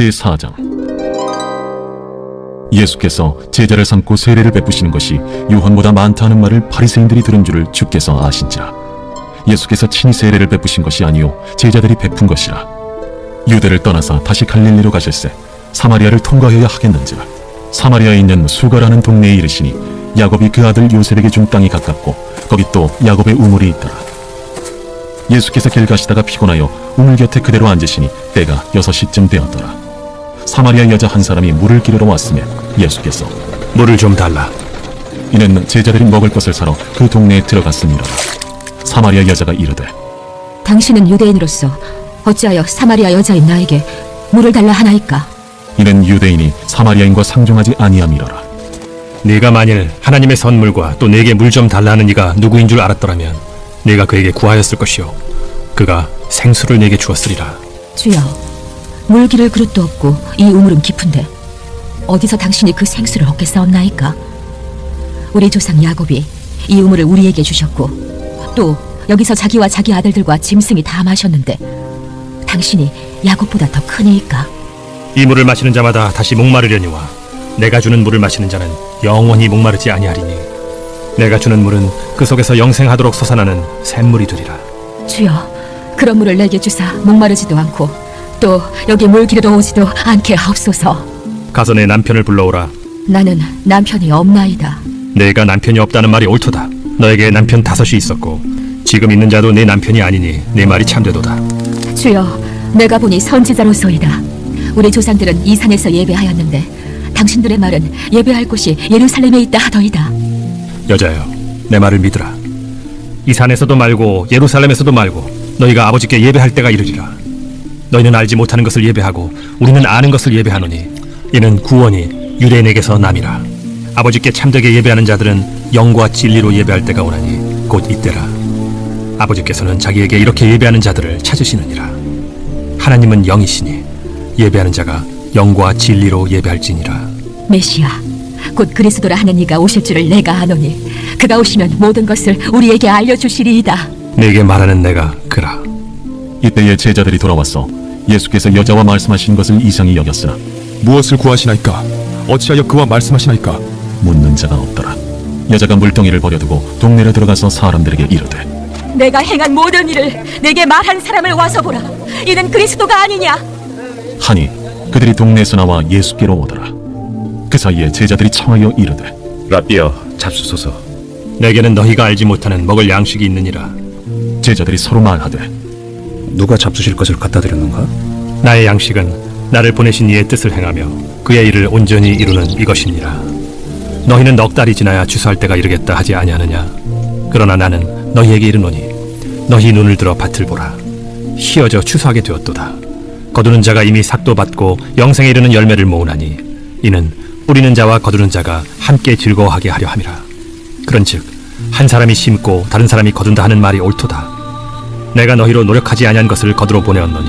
제4장. 예수께서 제자를 삼고 세례를 베푸시는 것이 요한보다 많다 하는 말을 바리새인들이 들은 줄을 주께서 아신지라. 예수께서 친히 세례를 베푸신 것이 아니요 제자들이 베푼 것이라. 유대를 떠나서 다시 갈릴리로 가실새 사마리아를 통과해야 하겠는지라. 사마리아에 있는 수가라는 동네에 이르시니 야곱이 그 아들 요셉에게 준 땅이 가깝고 거기 또 야곱의 우물이 있더라. 예수께서 길 가시다가 피곤하여 우물 곁에 그대로 앉으시니 때가 6시쯤 되었더라. 사마리아 여자 한 사람이 물을 기르러 왔으며 예수께서 물을 좀 달라. 이는 제자들이 먹을 것을 사러 그 동네에 들어갔습니다. 사마리아 여자가 이르되 당신은 유대인으로서 어찌하여 사마리아 여자인 나에게 물을 달라 하나이까? 이는 유대인이 사마리아인과 상종하지 아니함이로라. 네가 만일 하나님의 선물과 또 내게 물 좀 달라 하는 이가 누구인 줄 알았더라면 네가 그에게 구하였을 것이요 그가 생수를 내게 주었으리라. 주여, 물 기를 그릇도 없고 이 우물은 깊은데 어디서 당신이 그 생수를 얻겠사옵나이까? 우리 조상 야곱이 이 우물을 우리에게 주셨고 또 여기서 자기와 자기 아들들과 짐승이 다 마셨는데 당신이 야곱보다 더 크니이까? 이 물을 마시는 자마다 다시 목마르려니와 내가 주는 물을 마시는 자는 영원히 목마르지 아니하리니 내가 주는 물은 그 속에서 영생하도록 솟아나는 샘물이 되리라. 주여, 그런 물을 내게 주사 목마르지도 않고 또 여기 물 기르러 오지도 않게 하옵소서. 가서 내 남편을 불러오라. 나는 남편이 없나이다. 내가 남편이 없다는 말이 옳도다. 너에게 남편 5이 있었고 지금 있는 자도 내 남편이 아니니 내 말이 참되도다. 주여, 내가 보니 선지자로소이다. 우리 조상들은 이 산에서 예배하였는데 당신들의 말은 예배할 곳이 예루살렘에 있다 하더이다. 여자여, 내 말을 믿으라. 이 산에서도 말고 예루살렘에서도 말고 너희가 아버지께 예배할 때가 이르리라. 너희는 알지 못하는 것을 예배하고 우리는 아는 것을 예배하노니 이는 구원이 유대인에게서 남이라. 아버지께 참되게 예배하는 자들은 영과 진리로 예배할 때가 오나니 곧 이때라. 아버지께서는 자기에게 이렇게 예배하는 자들을 찾으시느니라. 하나님은 영이시니 예배하는 자가 영과 진리로 예배할지니라. 메시아, 곧 그리스도라 하는 이가 오실 줄을 내가 아노니 그가 오시면 모든 것을 우리에게 알려주시리이다. 내게 말하는 내가 그라. 이때에 제자들이 돌아와서 예수께서 여자와 말씀하신 것을 이상히 여겼으나 무엇을 구하시나이까? 어찌하여 그와 말씀하시나이까? 묻는 자가 없더라. 여자가 물동이를 버려두고 동네로 들어가서 사람들에게 이르되 내가 행한 모든 일을 내게 말한 사람을 와서 보라. 이는 그리스도가 아니냐? 하니 그들이 동네에서 나와 예수께로 오더라. 그 사이에 제자들이 청하여 이르되 라비여, 잡수소서. 내게는 너희가 알지 못하는 먹을 양식이 있느니라. 제자들이 서로 말하되 누가 잡수실 것을 갖다 드렸는가? 나의 양식은 나를 보내신 이의 뜻을 행하며 그의 일을 온전히 이루는 이것이니라. 너희는 넉 달이 지나야 추수할 때가 이르겠다 하지 아니하느냐? 그러나 나는 너희에게 이르노니 너희 눈을 들어 밭을 보라. 희어져 추수하게 되었도다. 거두는 자가 이미 삭도 받고 영생에 이르는 열매를 모으나니 이는 뿌리는 자와 거두는 자가 함께 즐거워하게 하려 함이라. 그런즉 한 사람이 심고 다른 사람이 거둔다 하는 말이 옳도다. 내가 너희로 노력하지 아니한 것을 거두러 보내었노니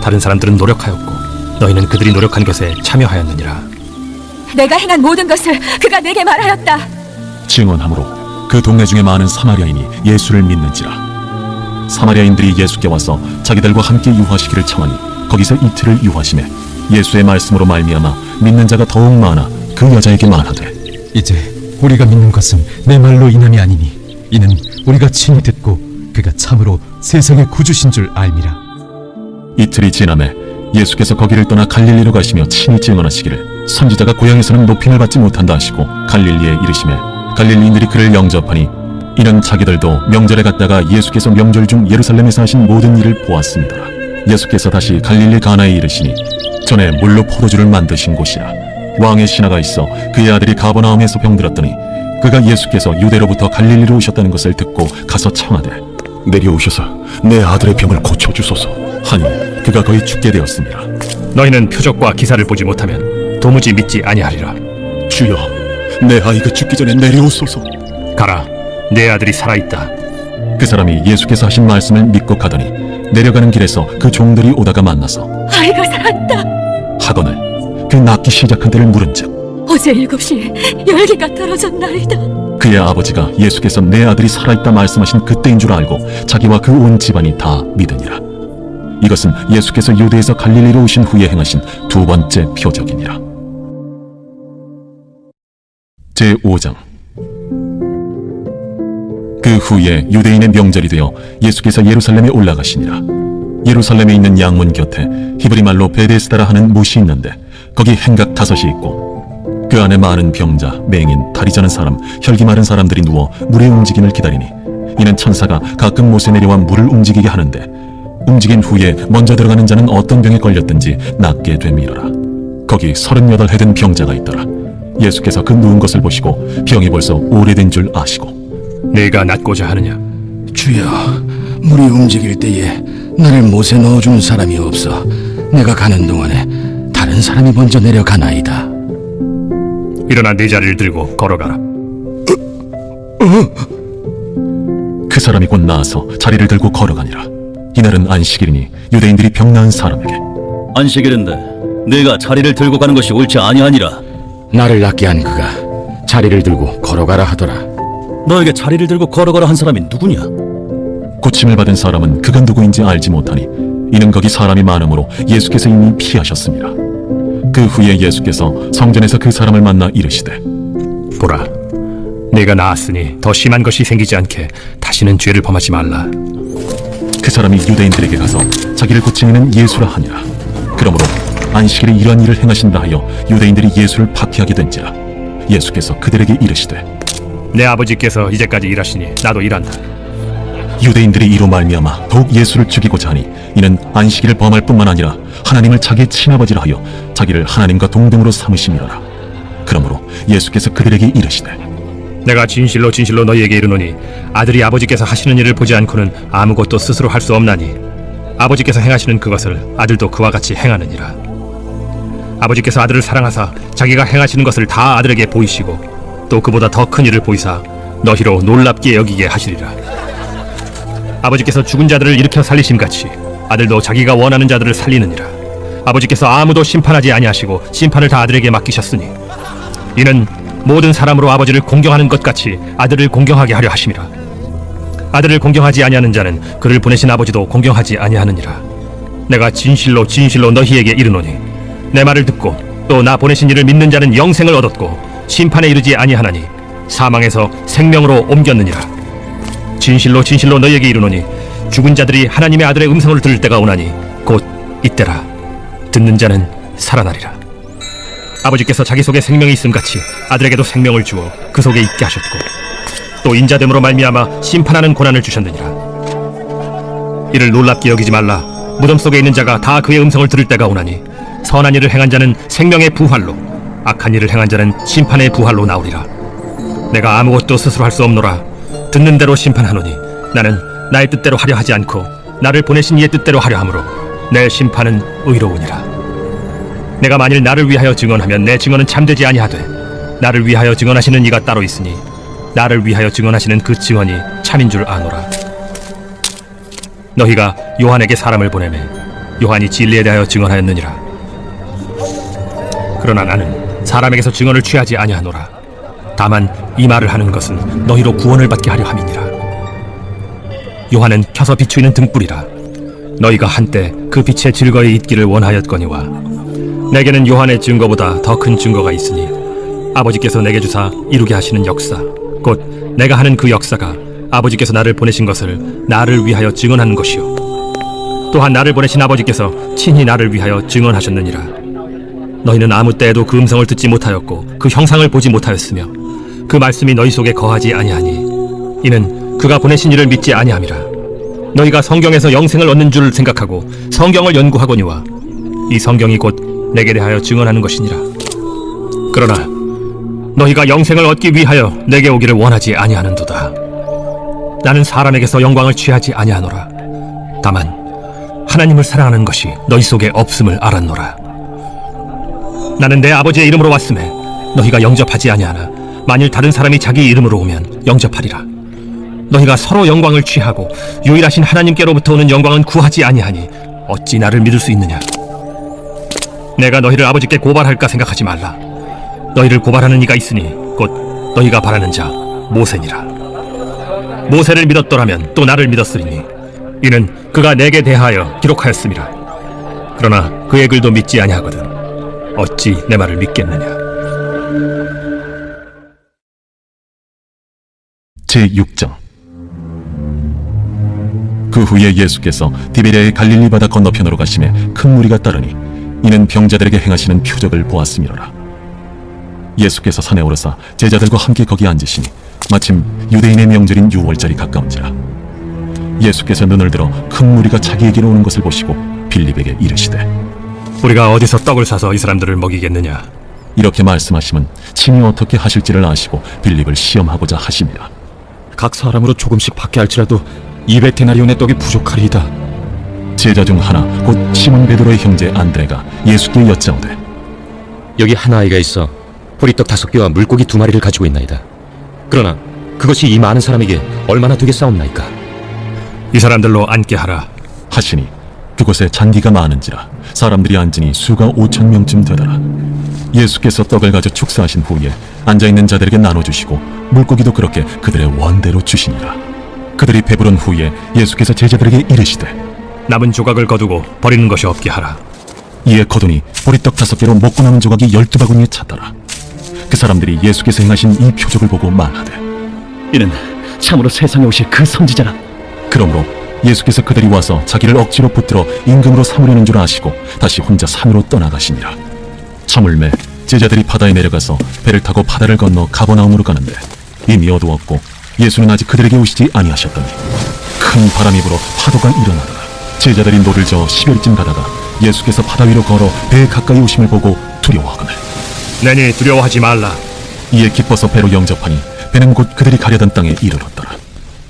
다른 사람들은 노력하였고 너희는 그들이 노력한 것에 참여하였느니라. 내가 행한 모든 것을 그가 내게 말하였다. 증언함으로 그 동네 중에 많은 사마리아인이 예수를 믿는지라. 사마리아인들이 예수께 와서 자기들과 함께 유하시기를 청하니 거기서 이틀을 유하시매 예수의 말씀으로 말미암아 믿는 자가 더욱 많아 그 여자에게 말하되 이제 우리가 믿는 것은 내 말로 인함이 아니니 이는 우리가 친히 듣고 그가 참으로 세상의 구주신 줄 알미라. 이틀이 지나매 예수께서 거기를 떠나 갈릴리로 가시며 친히 증언하시기를 선지자가 고향에서는 높임을 받지 못한다 하시고 갈릴리에 이르시매 갈릴리인들이 그를 영접하니 이는 자기들도 명절에 갔다가 예수께서 명절 중 예루살렘에서 하신 모든 일을 보았습니다. 예수께서 다시 갈릴리 가나에 이르시니 전에 물로 포도주를 만드신 곳이라. 왕의 신하가 있어 그의 아들이 가버나움에서 병들었더니 그가 예수께서 유대로부터 갈릴리로 오셨다는 것을 듣고 가서 청하되 내려오셔서 내 아들의 병을 고쳐주소서. 하니 그가 거의 죽게 되었습니다. 너희는 표적과 기사를 보지 못하면 도무지 믿지 아니하리라. 주여, 내 아이가 죽기 전에 내려오소서. 가라, 내 아들이 살아있다. 그 사람이 예수께서 하신 말씀을 믿고 가더니 내려가는 길에서 그 종들이 오다가 만나서 아이가 살았다. 하거늘 그 낳기 시작한 때를 물은즉 어제 7시에 열기가 떨어졌나이다. 그의 아버지가 예수께서 내 아들이 살아있다 말씀하신 그때인 줄 알고 자기와 그 온 집안이 다 믿으니라. 이것은 예수께서 유대에서 갈릴리로 오신 후에 행하신 두 번째 표적이니라. 제5장. 그 후에 유대인의 명절이 되어 예수께서 예루살렘에 올라가시니라. 예루살렘에 있는 양문 곁에 히브리 말로 베데스다라 하는 못이 있는데 거기 행각 5이 있고 그 안에 많은 병자, 맹인, 다리 저는 사람, 혈기 마른 사람들이 누워 물의 움직임을 기다리니 이는 천사가 가끔 못에 내려와 물을 움직이게 하는데 움직인 후에 먼저 들어가는 자는 어떤 병에 걸렸든지 낫게 됨이러라. 거기 38해 된 병자가 있더라. 예수께서 그 누운 것을 보시고 병이 벌써 오래된 줄 아시고 네가 낫고자 하느냐? 주여, 물이 움직일 때에 나를 못에 넣어주는 사람이 없어 내가 가는 동안에 다른 사람이 먼저 내려가나이다. 일어나 네 자리를 들고 걸어가라. 그 사람이 곧 나아서 자리를 들고 걸어가니라. 이날은 안식일이니 유대인들이 병 나은 사람에게 안식일인데 네가 자리를 들고 가는 것이 옳지 아니하니라. 나를 낫게 한 그가 자리를 들고 걸어가라 하더라. 너에게 자리를 들고 걸어가라 한 사람이 누구냐? 고침을 받은 사람은 그가 누구인지 알지 못하니 이는 거기 사람이 많으므로 예수께서 이미 피하셨습니다. 그 후에 예수께서 성전에서 그 사람을 만나 이르시되 보라, 네가 나았으니 더 심한 것이 생기지 않게 다시는 죄를 범하지 말라. 그 사람이 유대인들에게 가서 자기를 고친 이는 예수라 하니라. 그러므로 안식일에 이러한 일을 행하신다 하여 유대인들이 예수를 박해하게 된지라. 예수께서 그들에게 이르시되 내 아버지께서 이제까지 일하시니 나도 일한다. 유대인들이 이로 말미암아 더욱 예수를 죽이고자 하니 이는 안식일을 범할 뿐만 아니라 하나님을 자기의 친아버지라 하여 자기를 하나님과 동등으로 삼으심이라. 그러므로 예수께서 그들에게 이르시되 내가 진실로 진실로 너희에게 이르노니 아들이 아버지께서 하시는 일을 보지 않고는 아무것도 스스로 할 수 없나니 아버지께서 행하시는 그것을 아들도 그와 같이 행하느니라. 아버지께서 아들을 사랑하사 자기가 행하시는 것을 다 아들에게 보이시고 또 그보다 더 큰 일을 보이사 너희로 놀랍게 여기게 하시리라. 아버지께서 죽은 자들을 일으켜 살리심같이 아들도 자기가 원하는 자들을 살리느니라. 아버지께서 아무도 심판하지 아니하시고 심판을 다 아들에게 맡기셨으니 이는 모든 사람으로 아버지를 공경하는 것 같이 아들을 공경하게 하려 하심이라. 아들을 공경하지 아니하는 자는 그를 보내신 아버지도 공경하지 아니하느니라. 내가 진실로 진실로 너희에게 이르노니 내 말을 듣고 또 나 보내신 이를 믿는 자는 영생을 얻었고 심판에 이르지 아니하나니 사망에서 생명으로 옮겼느니라. 진실로 진실로 너희에게 이르노니 죽은 자들이 하나님의 아들의 음성을 들을 때가 오나니 곧 이때라. 듣는 자는 살아나리라. 아버지께서 자기 속에 생명이 있음같이 아들에게도 생명을 주어 그 속에 있게 하셨고 또 인자됨으로 말미암아 심판하는 고난을 주셨느니라. 이를 놀랍게 여기지 말라. 무덤 속에 있는 자가 다 그의 음성을 들을 때가 오나니 선한 일을 행한 자는 생명의 부활로 악한 일을 행한 자는 심판의 부활로 나오리라. 내가 아무것도 스스로 할 수 없노라. 듣는 대로 심판하노니 나는 나의 뜻대로 하려 하지 않고 나를 보내신 이의 뜻대로 하려 함으로 내 심판은 의로우니라. 내가 만일 나를 위하여 증언하면 내 증언은 참되지 아니하되 나를 위하여 증언하시는 이가 따로 있으니 나를 위하여 증언하시는 그 증언이 참인 줄 아노라. 너희가 요한에게 사람을 보내매 요한이 진리에 대하여 증언하였느니라. 그러나 나는 사람에게서 증언을 취하지 아니하노라. 다만 이 말을 하는 것은 너희로 구원을 받게 하려 함이니라. 요한은 켜서 비추이는 등불이라. 너희가 한때 그 빛에 즐거이 있기를 원하였거니와 내게는 요한의 증거보다 더 큰 증거가 있으니 아버지께서 내게 주사 이루게 하시는 역사 곧 내가 하는 그 역사가 아버지께서 나를 보내신 것을 나를 위하여 증언하는 것이요 또한 나를 보내신 아버지께서 친히 나를 위하여 증언하셨느니라. 너희는 아무 때에도 그 음성을 듣지 못하였고 그 형상을 보지 못하였으며 그 말씀이 너희 속에 거하지 아니하니 이는 그가 보내신 이를 믿지 아니함이라. 너희가 성경에서 영생을 얻는 줄 생각하고 성경을 연구하거니와 이 성경이 곧 내게 대하여 증언하는 것이니라. 그러나 너희가 영생을 얻기 위하여 내게 오기를 원하지 아니하는도다. 나는 사람에게서 영광을 취하지 아니하노라. 다만 하나님을 사랑하는 것이 너희 속에 없음을 알았노라. 나는 내 아버지의 이름으로 왔음에 너희가 영접하지 아니하나 만일 다른 사람이 자기 이름으로 오면 영접하리라. 너희가 서로 영광을 취하고 유일하신 하나님께로부터 오는 영광은 구하지 아니하니 어찌 나를 믿을 수 있느냐. 내가 너희를 아버지께 고발할까 생각하지 말라. 너희를 고발하는 이가 있으니 곧 너희가 바라는 자 모세니라. 모세를 믿었더라면 또 나를 믿었으리니 이는 그가 내게 대하여 기록하였습니다. 그러나 그의 글도 믿지 아니하거든 어찌 내 말을 믿겠느냐. 제6장. 그 후에 예수께서 디베랴의 갈릴리 바다 건너편으로 가심에 큰 무리가 따르니 이는 병자들에게 행하시는 표적을 보았음이로라. 예수께서 산에 오르사 제자들과 함께 거기 앉으시니 마침 유대인의 명절인 유월절이 가까운지라. 예수께서 눈을 들어 큰 무리가 자기에게로 오는 것을 보시고 빌립에게 이르시되 우리가 어디서 떡을 사서 이 사람들을 먹이겠느냐. 이렇게 말씀하시면 친히 어떻게 하실지를 아시고 빌립을 시험하고자 하심이라. 각 사람으로 조금씩 받게 할지라도 200데나리온의 떡이 부족하리이다. 제자 중 하나 곧 시몬 베드로의 형제 안드레가 예수께 여짜오되 여기 한 아이가 있어 보리떡 5개와 물고기 2마리를 가지고 있나이다. 그러나 그것이 이 많은 사람에게 얼마나 되겠사옵나이까? 이 사람들로 앉게 하라. 하시니 그곳에 잔디가 많은지라 사람들이 앉으니 수가 5,000명쯤 되더라. 예수께서 떡을 가져 축사하신 후에 앉아있는 자들에게 나눠주시고 물고기도 그렇게 그들의 원대로 주시니라. 그들이 배부른 후에 예수께서 제자들에게 이르시되 남은 조각을 거두고 버리는 것이 없게 하라. 이에 거두니 보리떡 5개로 먹고 남은 조각이 12바구니에 찼더라. 그 사람들이 예수께서 행하신 이 표적을 보고 말하되 이는 참으로 세상에 오실 그 선지자라. 그러므로 예수께서 그들이 와서 자기를 억지로 붙들어 임금으로 삼으려는 줄 아시고 다시 혼자 산으로 떠나가시니라. 저물매 제자들이 바다에 내려가서 배를 타고 바다를 건너 가버나움으로 가는데 이미 어두웠고 예수는 아직 그들에게 오시지 아니하셨더니 큰 바람이 불어 파도가 일어나더라. 제자들이 노를 저어 10여리쯤 가다가 예수께서 바다 위로 걸어 배에 가까이 오심을 보고 두려워하거늘 내니 두려워하지 말라. 이에 기뻐서 배로 영접하니 배는 곧 그들이 가려던 땅에 이르렀더라.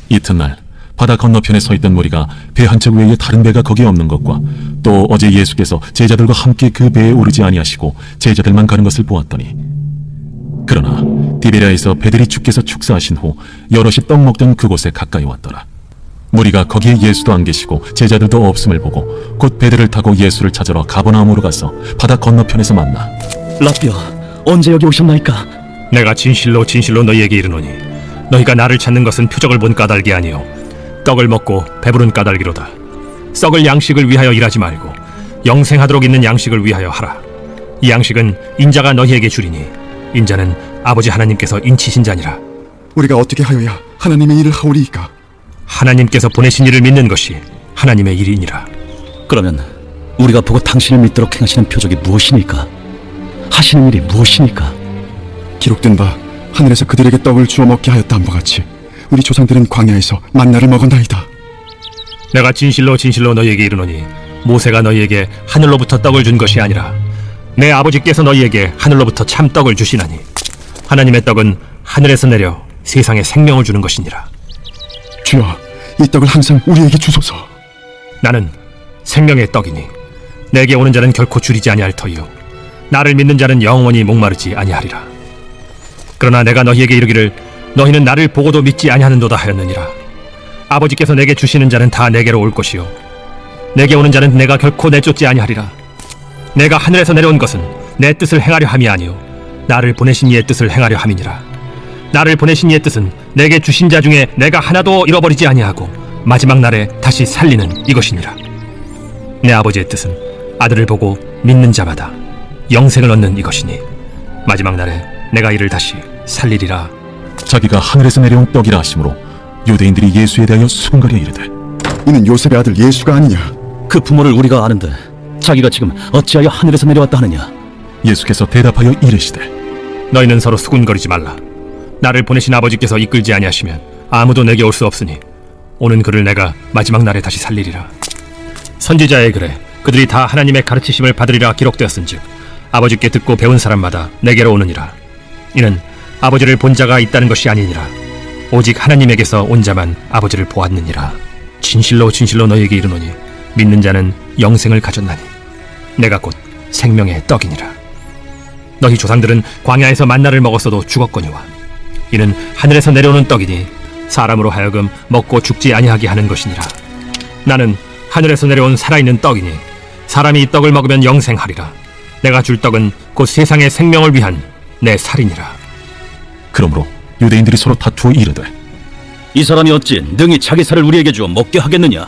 이튿날 바다 건너편에 서 있던 무리가 배 한 척 외에 다른 배가 거기에 없는 것과 또 어제 예수께서 제자들과 함께 그 배에 오르지 아니하시고 제자들만 가는 것을 보았더니 그러나 디베랴에서 배들이 주께서 축사하신 후 여럿이 떡 먹던 그곳에 가까이 왔더라. 무리가 거기에 예수도 안 계시고 제자들도 없음을 보고 곧 배들을 타고 예수를 찾으러 가버나움으로 가서 바다 건너편에서 만나 라비어, 언제 여기 오셨나이까? 내가 진실로 진실로 너희에게 이르노니 너희가 나를 찾는 것은 표적을 본 까닭이 아니요 떡을 먹고 배부른 까닭이로다. 썩을 양식을 위하여 일하지 말고 영생하도록 있는 양식을 위하여 하라. 이 양식은 인자가 너희에게 주리니 인자는 아버지 하나님께서 인치신 자니라. 우리가 어떻게 하여야 하나님의 일을 하오리이까? 하나님께서 보내신 이를 믿는 것이 하나님의 일이니라. 그러면 우리가 보고 당신을 믿도록 행하시는 표적이 무엇이니까? 하시는 일이 무엇이니까? 기록된 바 하늘에서 그들에게 떡을 주어 먹게 하였다함과 같이 우리 조상들은 광야에서 만나를 먹었나이다. 내가 진실로 진실로 너희에게 이르노니 모세가 너희에게 하늘로부터 떡을 준 것이 아니라 내 아버지께서 너희에게 하늘로부터 참 떡을 주시나니 하나님의 떡은 하늘에서 내려 세상에 생명을 주는 것이니라. 주여, 이 떡을 항상 우리에게 주소서. 나는 생명의 떡이니 내게 오는 자는 결코 줄이지 아니할 터이요 나를 믿는 자는 영원히 목마르지 아니하리라. 그러나 내가 너희에게 이르기를 너희는 나를 보고도 믿지 아니하는도다 하였느니라. 아버지께서 내게 주시는 자는 다 내게로 올 것이요 내게 오는 자는 내가 결코 내쫓지 아니하리라. 내가 하늘에서 내려온 것은 내 뜻을 행하려 함이 아니요 나를 보내신 이의 뜻을 행하려 함이니라. 나를 보내신 이의 뜻은 내게 주신 자 중에 내가 하나도 잃어버리지 아니하고 마지막 날에 다시 살리는 이것이니라. 내 아버지의 뜻은 아들을 보고 믿는 자마다 영생을 얻는 이것이니 마지막 날에 내가 이를 다시 살리리라. 자기가 하늘에서 내려온 떡이라 하심으로 유대인들이 예수에 대하여 수군거려 이르되 이는 요셉의 아들 예수가 아니냐? 그 부모를 우리가 아는데 자기가 지금 어찌하여 하늘에서 내려왔다 하느냐? 예수께서 대답하여 이르시되 너희는 서로 수군거리지 말라. 나를 보내신 아버지께서 이끌지 아니하시면 아무도 내게 올 수 없으니 오는 그를 내가 마지막 날에 다시 살리리라. 선지자의 글에 그들이 다 하나님의 가르치심을 받으리라 기록되었은즉 아버지께 듣고 배운 사람마다 내게로 오느니라. 이는 아버지를 본 자가 있다는 것이 아니니라. 오직 하나님에게서 온 자만 아버지를 보았느니라. 진실로 진실로 너희에게 이르노니 믿는 자는 영생을 가졌나니 내가 곧 생명의 떡이니라. 너희 조상들은 광야에서 만나를 먹었어도 죽었거니와 이는 하늘에서 내려오는 떡이니 사람으로 하여금 먹고 죽지 아니하게 하는 것이니라. 나는 하늘에서 내려온 살아있는 떡이니 사람이 이 떡을 먹으면 영생하리라. 내가 줄 떡은 곧 세상의 생명을 위한 내 살이니라. 그러므로 유대인들이 서로 다투어 이르되 이 사람이 어찌 능히 자기 살을 우리에게 주어 먹게 하겠느냐?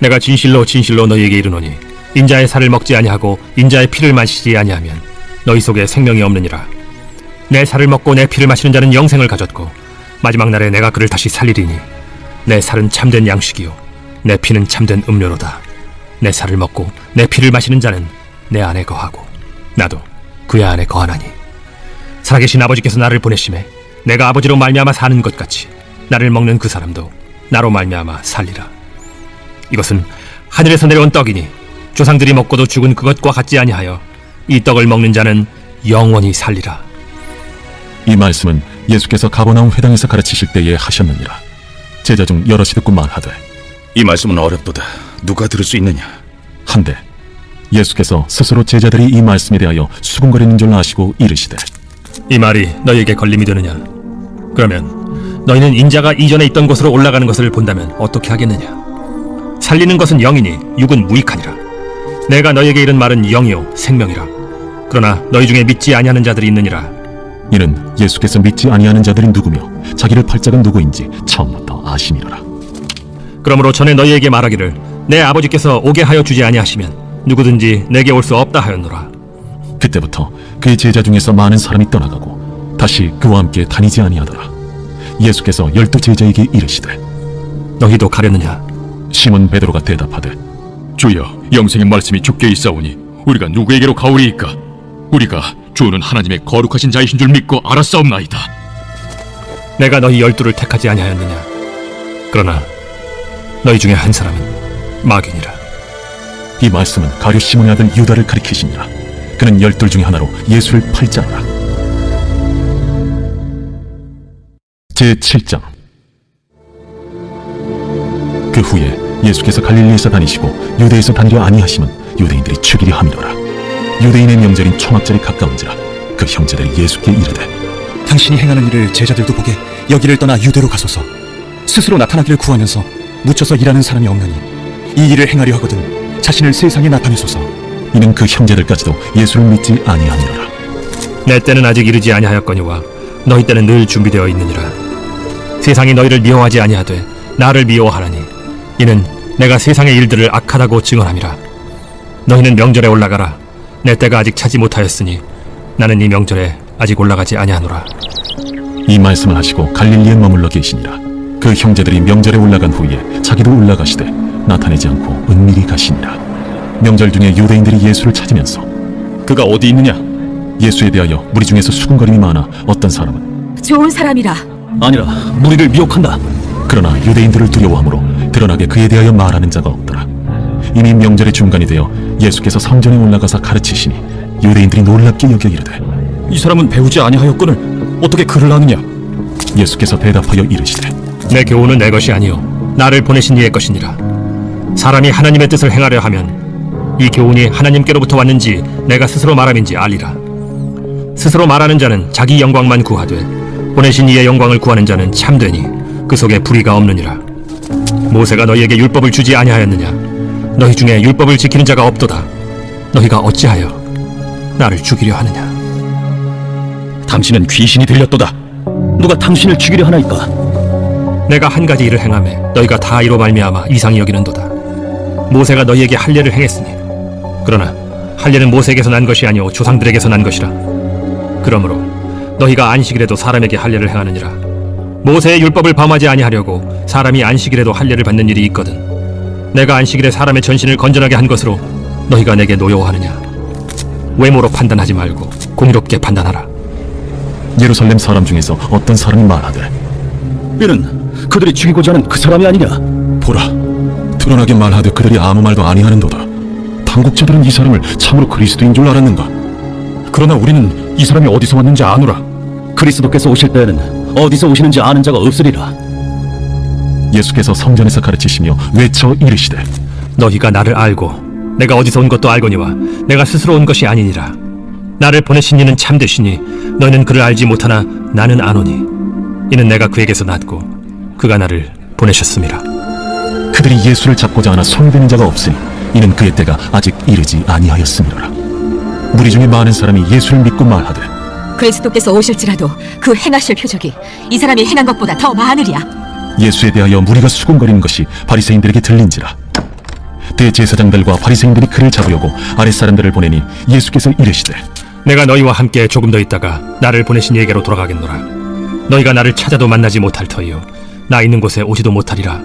내가 진실로 진실로 너희에게 이르노니 인자의 살을 먹지 아니하고 인자의 피를 마시지 아니하면 너희 속에 생명이 없느니라. 내 살을 먹고 내 피를 마시는 자는 영생을 가졌고 마지막 날에 내가 그를 다시 살리리니 내 살은 참된 양식이요 내 피는 참된 음료로다. 내 살을 먹고 내 피를 마시는 자는 내 안에 거하고 나도 그의 안에 거하나니 살아계신 아버지께서 나를 보내심에 내가 아버지로 말미암아 사는 것 같이 나를 먹는 그 사람도 나로 말미암아 살리라. 이것은 하늘에서 내려온 떡이니 조상들이 먹고도 죽은 그것과 같지 아니하여 이 떡을 먹는 자는 영원히 살리라. 이 말씀은 예수께서 가버나움 회당에서 가르치실 때에 하셨느니라. 제자 중 여럿이 듣고 말하되 이 말씀은 어렵도다. 누가 들을 수 있느냐? 한데 예수께서 스스로 제자들이 이 말씀에 대하여 수군거리는 줄 아시고 이르시되 이 말이 너희에게 걸림이 되느냐? 그러면 너희는 인자가 이전에 있던 곳으로 올라가는 것을 본다면 어떻게 하겠느냐? 살리는 것은 영이니 육은 무익하니라. 내가 너희에게 이른 말은 영이요 생명이라. 그러나 너희 중에 믿지 아니하는 자들이 있느니라. 이는 예수께서 믿지 아니하는 자들이 누구며 자기를 팔자가 누구인지 처음부터 아심이로라. 그러므로 전에 너희에게 말하기를 내 아버지께서 오게 하여 주지 아니하시면 누구든지 내게 올 수 없다 하였노라. 그때부터 그의 제자 중에서 많은 사람이 떠나가고 다시 그와 함께 다니지 아니하더라. 예수께서 12 제자에게 이르시되 너희도 가려느냐? 시몬 베드로가 대답하되 주여, 영생의 말씀이 주께 있사오니 우리가 누구에게로 가오리이까? 우리가 주는 하나님의 거룩하신 자이신 줄 믿고 알았사옵나이다. 내가 너희 12를 택하지 아니하였느냐? 그러나 너희 중에 한 사람은 마귀니라. 이 말씀은 가룟 시몬의 아들 유다를 가리키시니라. 그는 12 중에 하나로 예수를 팔자니라. 제7장. 그 후에 예수께서 갈릴리에서 다니시고 유대에서 다니려 아니하심은 유대인들이 죽이려 함이로라. 유대인의 명절인 초막절이 가까운지라 그 형제들이 예수께 이르되 당신이 행하는 일을 제자들도 보게 여기를 떠나 유대로 가소서. 스스로 나타나기를 구하면서 묻혀서 일하는 사람이 없느니 이 일을 행하려 하거든 자신을 세상에 나타내소서. 이는 그 형제들까지도 예수를 믿지 아니하니라. 내 때는 아직 이르지 아니하였거니와 너희 때는 늘 준비되어 있느니라. 세상이 너희를 미워하지 아니하되 나를 미워하나니 이는 내가 세상의 일들을 악하다고 증언함이라. 너희는 명절에 올라가라. 내 때가 아직 차지 못하였으니 나는 이 명절에 아직 올라가지 아니하노라. 이 말씀을 하시고 갈릴리에 머물러 계시니라. 그 형제들이 명절에 올라간 후에 자기도 올라가시되 나타내지 않고 은밀히 가시니라. 명절 중에 유대인들이 예수를 찾으면서 그가 어디 있느냐? 예수에 대하여 무리 중에서 수군거림이 많아 어떤 사람은 좋은 사람이라. 아니라 무리를 미혹한다. 그러나 유대인들을 두려워하므로 드러나게 그에 대하여 말하는 자가 없더라. 이미 명절의 중간이 되어 예수께서 성전에 올라가서 가르치시니 유대인들이 놀랍게 여겨 이르되 이 사람은 배우지 아니하였거늘 어떻게 글을 아느냐? 예수께서 대답하여 이르시되 내 교훈은 내 것이 아니요 나를 보내신 이의 것이니라. 사람이 하나님의 뜻을 행하려 하면 이 교훈이 하나님께로부터 왔는지 내가 스스로 말함인지 알리라. 스스로 말하는 자는 자기 영광만 구하되 보내신 이의 영광을 구하는 자는 참되니 그 속에 불의가 없느니라. 모세가 너희에게 율법을 주지 아니하였느냐? 너희 중에 율법을 지키는 자가 없도다. 너희가 어찌하여 나를 죽이려 하느냐? 당신은 귀신이 들렸도다. 누가 당신을 죽이려 하나이까? 내가 한 가지 일을 행하매 너희가 다 이로 말미암아 이상히 여기는도다. 모세가 너희에게 할례를 행했으니 그러나 할례는 모세에게서 난 것이 아니오 조상들에게서 난 것이라. 그러므로 너희가 안식일에도 사람에게 할례를 행하느니라. 모세의 율법을 범하지 아니하려고 사람이 안식일에도 할례를 받는 일이 있거든. 내가 안식일에 사람의 전신을 건전하게 한 것으로 너희가 내게 노여워하느냐? 외모로 판단하지 말고 공의롭게 판단하라. 예루살렘 사람 중에서 어떤 사람이 말하되 이는 그들이 죽이고자 하는 그 사람이 아니냐? 보라, 드러나게 말하되 그들이 아무 말도 아니하는도다. 당국자들은 이 사람을 참으로 그리스도인 줄 알았는가? 그러나 우리는 이 사람이 어디서 왔는지 아노라. 그리스도께서 오실 때에는 어디서 오시는지 아는 자가 없으리라. 예수께서 성전에서 가르치시며 외쳐 이르시되 너희가 나를 알고 내가 어디서 온 것도 알거니와 내가 스스로 온 것이 아니니라. 나를 보내신 이는 참되시니 너희는 그를 알지 못하나 나는 아노니 이는 내가 그에게서 났고 그가 나를 보내셨음이라. 그들이 예수를 잡고자 하나 손대는 자가 없으니 이는 그의 때가 아직 이르지 아니하였음이로라. 무리 중에 많은 사람이 예수를 믿고 말하되 그리스도께서 오실지라도 그 행하실 표적이 이 사람이 행한 것보다 더 많으리야. 예수에 대하여 무리가 수군거리는 것이 바리새인들에게 들린지라. 대제사장들과 바리새인들이 그를 잡으려고 아랫사람들을 보내니 예수께서 이르시되 내가 너희와 함께 조금 더 있다가 나를 보내신 이에게로 돌아가겠노라. 너희가 나를 찾아도 만나지 못할 터이요 나 있는 곳에 오지도 못하리라.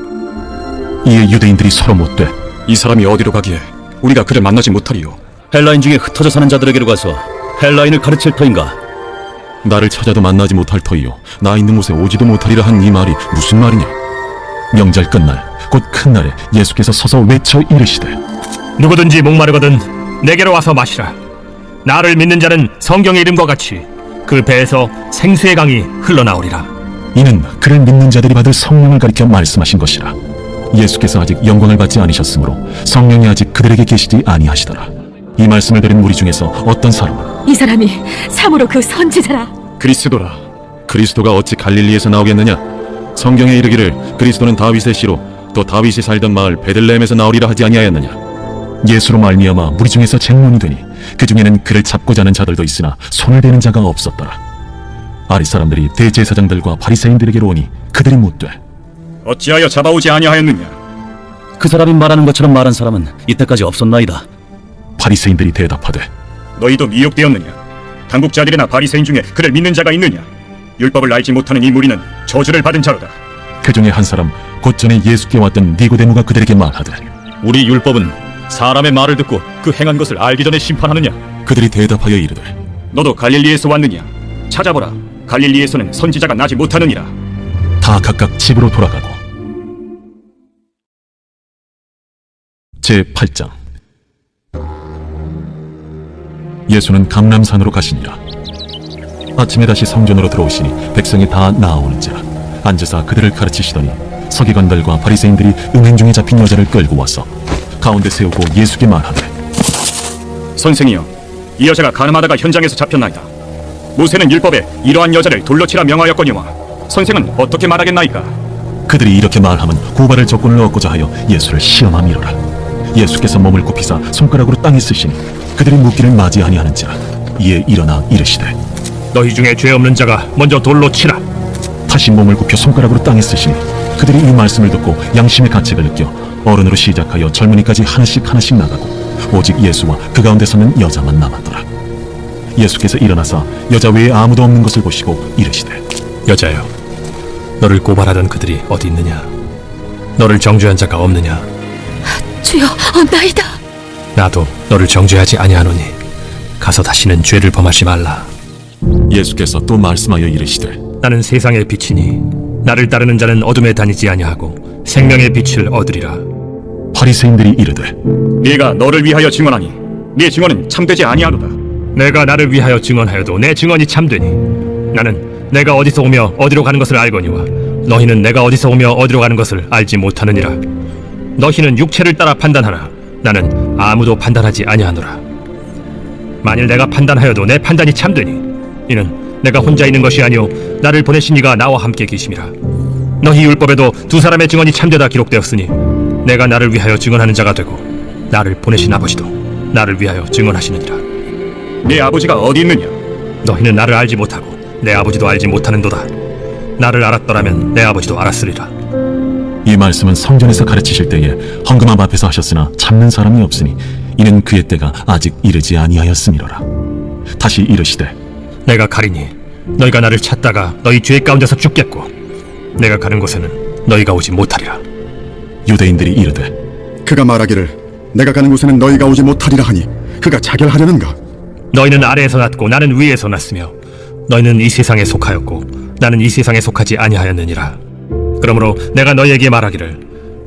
이에 유대인들이 서로 묻되 이 사람이 어디로 가기에 우리가 그를 만나지 못하리요? 헬라인 중에 흩어져 사는 자들에게로 가서 헬라인을 가르칠 터인가? 나를 찾아도 만나지 못할 터이요 나 있는 곳에 오지도 못하리라 한 이 말이 무슨 말이냐. 명절 끝날 곧 큰 날에 예수께서 서서 외쳐 이르시되 누구든지 목마르거든 내게로 와서 마시라. 나를 믿는 자는 성경의 이름과 같이 그 배에서 생수의 강이 흘러나오리라. 이는 그를 믿는 자들이 받을 성령을 가리켜 말씀하신 것이라. 예수께서 아직 영광을 받지 않으셨으므로 성령이 아직 그들에게 계시지 아니하시더라. 이 말씀을 들은 무리 중에서 어떤 사람은 이 사람이 참으로 그 선지자라. 그리스도라. 그리스도가 어찌 갈릴리에서 나오겠느냐. 성경에 이르기를 그리스도는 다윗의 씨로 또 다윗이 살던 마을 베들레헴에서 나오리라 하지 아니하였느냐. 예수로 말미암아 무리 중에서 쟁론이 되니 그 중에는 그를 잡고자 하는 자들도 있으나 손을 대는 자가 없었더라. 아랫사람들이 대제사장들과 바리새인들에게로 오니 그들이 묻되 어찌하여 잡아오지 아니하였느냐? 그 사람이 말하는 것처럼 말한 사람은 이때까지 없었나이다. 바리새인들이 대답하되 너희도 미혹되었느냐? 당국자들이나 바리새인 중에 그를 믿는 자가 있느냐? 율법을 알지 못하는 이 무리는 저주를 받은 자로다. 그 중에 한 사람 곧 전에 예수께 왔던 니고데모가 그들에게 말하되 우리 율법은 사람의 말을 듣고 그 행한 것을 알기 전에 심판하느냐? 그들이 대답하여 이르되 너도 갈릴리에서 왔느냐? 찾아보라. 갈릴리에서는 선지자가 나지 못하느니라. 다 각각 집으로 돌아가고. 제8장. 예수는 감람산으로 가시니라. 아침에 다시 성전으로 들어오시니 백성이 다 나아오는지라 앉으사 그들을 가르치시더니 서기관들과 바리새인들이 음행 중에 잡힌 여자를 끌고 와서 가운데 세우고 예수께 말하되 선생이여, 이 여자가 가늠하다가 현장에서 잡혔나이다. 모세는 율법에 이러한 여자를 돌로 치라 명하였거니와 선생은 어떻게 말하겠나이까? 그들이 이렇게 말하면 고발할 조건을 얻고자 하여 예수를 시험함이로라. 예수께서 몸을 굽히사 손가락으로 땅에 쓰시니 그들이 묻기를 맞이하니하는지라. 이에 일어나 이르시되 너희 중에 죄 없는 자가 먼저 돌로 치라. 다시 몸을 굽혀 손가락으로 땅에 쓰시니 그들이 이 말씀을 듣고 양심의 가책을 느껴 어른으로 시작하여 젊은이까지 하나씩 나가고 오직 예수와 그 가운데 서는 여자만 남았더라. 예수께서 일어나사 여자 외에 아무도 없는 것을 보시고 이르시되 여자여, 너를 고발하던 그들이 어디 있느냐? 너를 정죄한 자가 없느냐? 주여, 없나이다. 나도 너를 정죄하지 아니하노니 가서 다시는 죄를 범하지 말라. 예수께서 또 말씀하여 이르시되 나는 세상의 빛이니 나를 따르는 자는 어둠에 다니지 아니하고 생명의 빛을 얻으리라. 바리새인들이 이르되 네가 너를 위하여 증언하니 네 증언은 참되지 아니하도다. 내가 나를 위하여 증언하여도 내 증언이 참되니 나는 내가 어디서 오며 어디로 가는 것을 알거니와 너희는 내가 어디서 오며 어디로 가는 것을 알지 못하느니라. 너희는 육체를 따라 판단하나 나는 아무도 판단하지 아니하노라. 만일 내가 판단하여도 내 판단이 참되니 이는 내가 혼자 있는 것이 아니오 나를 보내신 이가 나와 함께 계심이라. 너희 율법에도 두 사람의 증언이 참되다 기록되었으니 내가 나를 위하여 증언하는 자가 되고 나를 보내신 아버지도 나를 위하여 증언하시느니라. 네 아버지가 어디 있느냐? 너희는 나를 알지 못하고 내 아버지도 알지 못하는도다. 나를 알았더라면 내 아버지도 알았으리라. 이 말씀은 성전에서 가르치실 때에 헌금함 앞에서 하셨으나 참는 사람이 없으니 이는 그의 때가 아직 이르지 아니하였음이로라. 다시 이르시되 내가 가리니 너희가 나를 찾다가 너희 죄 가운데서 죽겠고 내가 가는 곳에는 너희가 오지 못하리라. 유대인들이 이르되 그가 말하기를 내가 가는 곳에는 너희가 오지 못하리라 하니 그가 자결하려는가? 너희는 아래에서 났고 나는 위에서 났으며 너희는 이 세상에 속하였고 나는 이 세상에 속하지 아니하였느니라. 그러므로 내가 너희에게 말하기를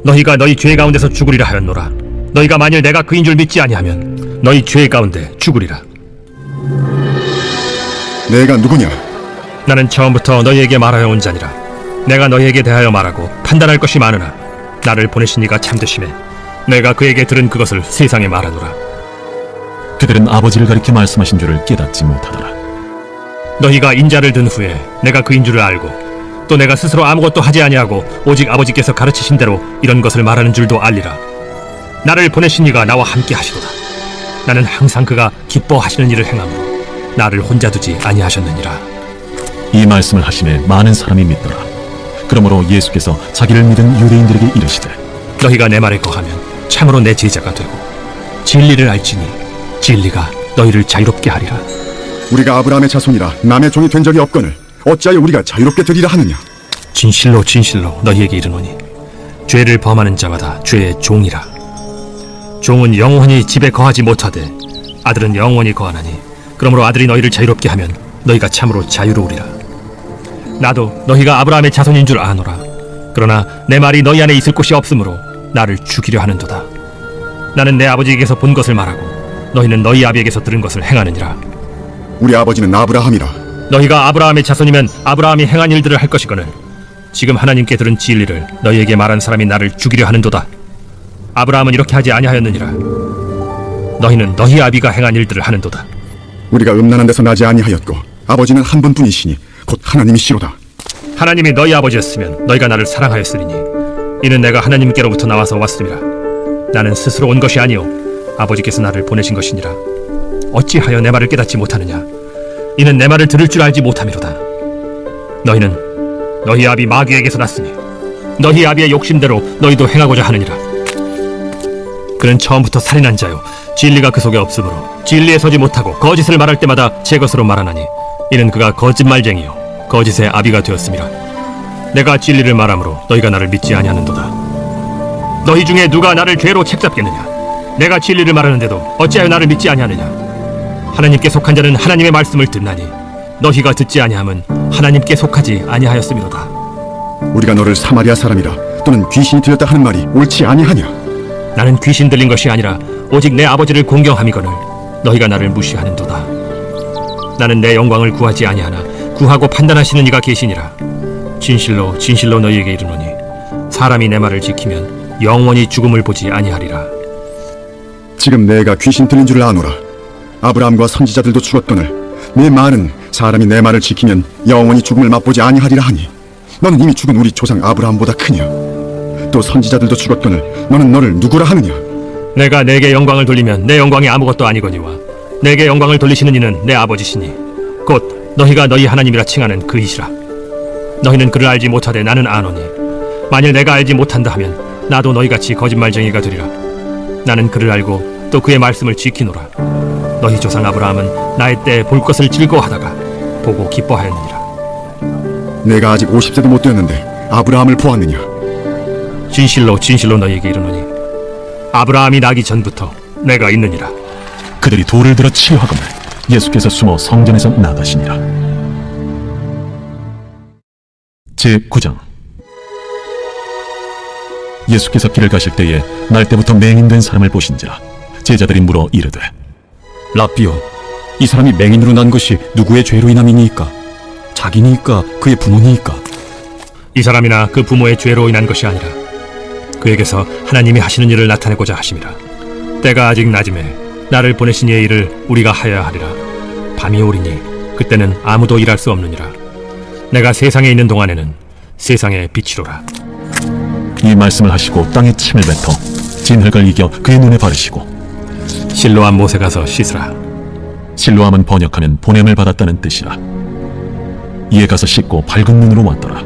너희가 너희 죄 가운데서 죽으리라 하였노라. 너희가 만일 내가 그인 줄 믿지 아니하면 너희 죄 가운데 죽으리라. 내가 누구냐? 나는 처음부터 너희에게 말하여 온 자니라. 내가 너희에게 대하여 말하고 판단할 것이 많으나 나를 보내신 이가 참되심에 내가 그에게 들은 그것을 세상에 말하노라. 그들은 아버지를 가리켜 말씀하신 줄을 깨닫지 못하더라. 너희가 인자를 든 후에 내가 그인 줄을 알고 또 내가 스스로 아무것도 하지 아니하고 오직 아버지께서 가르치신 대로 이런 것을 말하는 줄도 알리라. 나를 보내신 이가 나와 함께 하시도다. 나는 항상 그가 기뻐하시는 일을 행함으로 나를 혼자 두지 아니하셨느니라. 이 말씀을 하심에 많은 사람이 믿더라. 그러므로 예수께서 자기를 믿은 유대인들에게 이르시되 너희가 내 말에 거하면 참으로 내 제자가 되고 진리를 알지니 진리가 너희를 자유롭게 하리라. 우리가 아브라함의 자손이라 남의 종이 된 적이 없거늘 어찌하여 우리가 자유롭게 되리라 하느냐? 진실로 진실로 너희에게 이르노니 죄를 범하는 자마다 죄의 종이라. 종은 영원히 집에 거하지 못하되 아들은 영원히 거하나니 그러므로 아들이 너희를 자유롭게 하면 너희가 참으로 자유로우리라. 나도 너희가 아브라함의 자손인 줄 아노라. 그러나 내 말이 너희 안에 있을 곳이 없으므로 나를 죽이려 하는도다. 나는 내 아버지에게서 본 것을 말하고 너희는 너희 아비에게서 들은 것을 행하느니라. 우리 아버지는 아브라함이라. 너희가 아브라함의 자손이면 아브라함이 행한 일들을 할 것이거늘 지금 하나님께 들은 진리를 너희에게 말한 사람이 나를 죽이려 하는도다. 아브라함은 이렇게 하지 아니하였느니라. 너희는 너희 아비가 행한 일들을 하는도다. 우리가 음란한 데서 나지 아니하였고 아버지는 한 분뿐이시니 곧 하나님이시로다. 하나님이 너희 아버지였으면 너희가 나를 사랑하였으리니 이는 내가 하나님께로부터 나와서 왔음이라. 나는 스스로 온 것이 아니요 아버지께서 나를 보내신 것이니라. 어찌하여 내 말을 깨닫지 못하느냐? 이는 내 말을 들을 줄 알지 못함이로다. 너희는 너희 아비 마귀에게서 났으니 너희 아비의 욕심대로 너희도 행하고자 하느니라. 그는 처음부터 살인한 자요 진리가 그 속에 없으므로 진리에 서지 못하고 거짓을 말할 때마다 제 것으로 말하나니 이는 그가 거짓말쟁이요 거짓의 아비가 되었음이라. 내가 진리를 말하므로 너희가 나를 믿지 아니하는도다. 너희 중에 누가 나를 죄로 책잡겠느냐? 내가 진리를 말하는데도 어찌하여 나를 믿지 아니하느냐? 하나님께 속한 자는 하나님의 말씀을 듣나니 너희가 듣지 아니함은 하나님께 속하지 아니하였음이로다. 우리가 너를 사마리아 사람이라 또는 귀신이 들렸다 하는 말이 옳지 아니하냐? 나는 귀신 들린 것이 아니라 오직 내 아버지를 공경함이거늘 너희가 나를 무시하는도다. 나는 내 영광을 구하지 아니하나 구하고 판단하시는 이가 계시니라. 진실로 진실로 너희에게 이르노니 사람이 내 말을 지키면 영원히 죽음을 보지 아니하리라. 지금 내가 귀신 들린 줄을 아노라. 아브라함과 선지자들도 죽었거늘 내 말은 사람이 내 말을 지키면 영원히 죽음을 맛보지 아니하리라 하니 너는 이미 죽은 우리 조상 아브라함보다 크냐? 또 선지자들도 죽었거늘 너는 너를 누구라 하느냐? 내가 내게 영광을 돌리면 내 영광이 아무것도 아니거니와 내게 영광을 돌리시는 이는 내 아버지시니 곧 너희가 너희 하나님이라 칭하는 그이시라. 너희는 그를 알지 못하되 나는 아노니 만일 내가 알지 못한다 하면 나도 너희같이 거짓말쟁이가 되리라. 나는 그를 알고 또 그의 말씀을 지키노라. 너희 조상 아브라함은 나의 때에 볼 것을 즐거워하다가 보고 기뻐하였느니라. 내가 아직 50세도 못 되었는데 아브라함을 보았느냐? 진실로 진실로 너희에게 이르노니 아브라함이 나기 전부터 내가 있느니라. 그들이 돌을 들어 치려 하거늘 예수께서 숨어 성전에서 나가시니라. 제9장. 예수께서 길을 가실 때에 날 때부터 맹인된 사람을 보신지라. 제자들이 물어 이르되 라삐여, 이 사람이 맹인으로 난 것이 누구의 죄로 인함이니이까? 자기니이까 그의 부모니이까? 이 사람이나 그 부모의 죄로 인한 것이 아니라 그에게서 하나님이 하시는 일을 나타내고자 하심이라. 때가 아직 낮음에 나를 보내신 이의 일을 우리가 하여야 하리라. 밤이 오리니 그때는 아무도 일할 수 없느니라. 내가 세상에 있는 동안에는 세상의 빛이로라. 이 말씀을 하시고 땅에 침을 뱉어 진흙을 이겨 그의 눈에 바르시고 실로암 못에 가서 씻으라. 실로암은 번역하면 보냄을 받았다는 뜻이라. 이에 가서 씻고 밝은 눈으로 왔더라.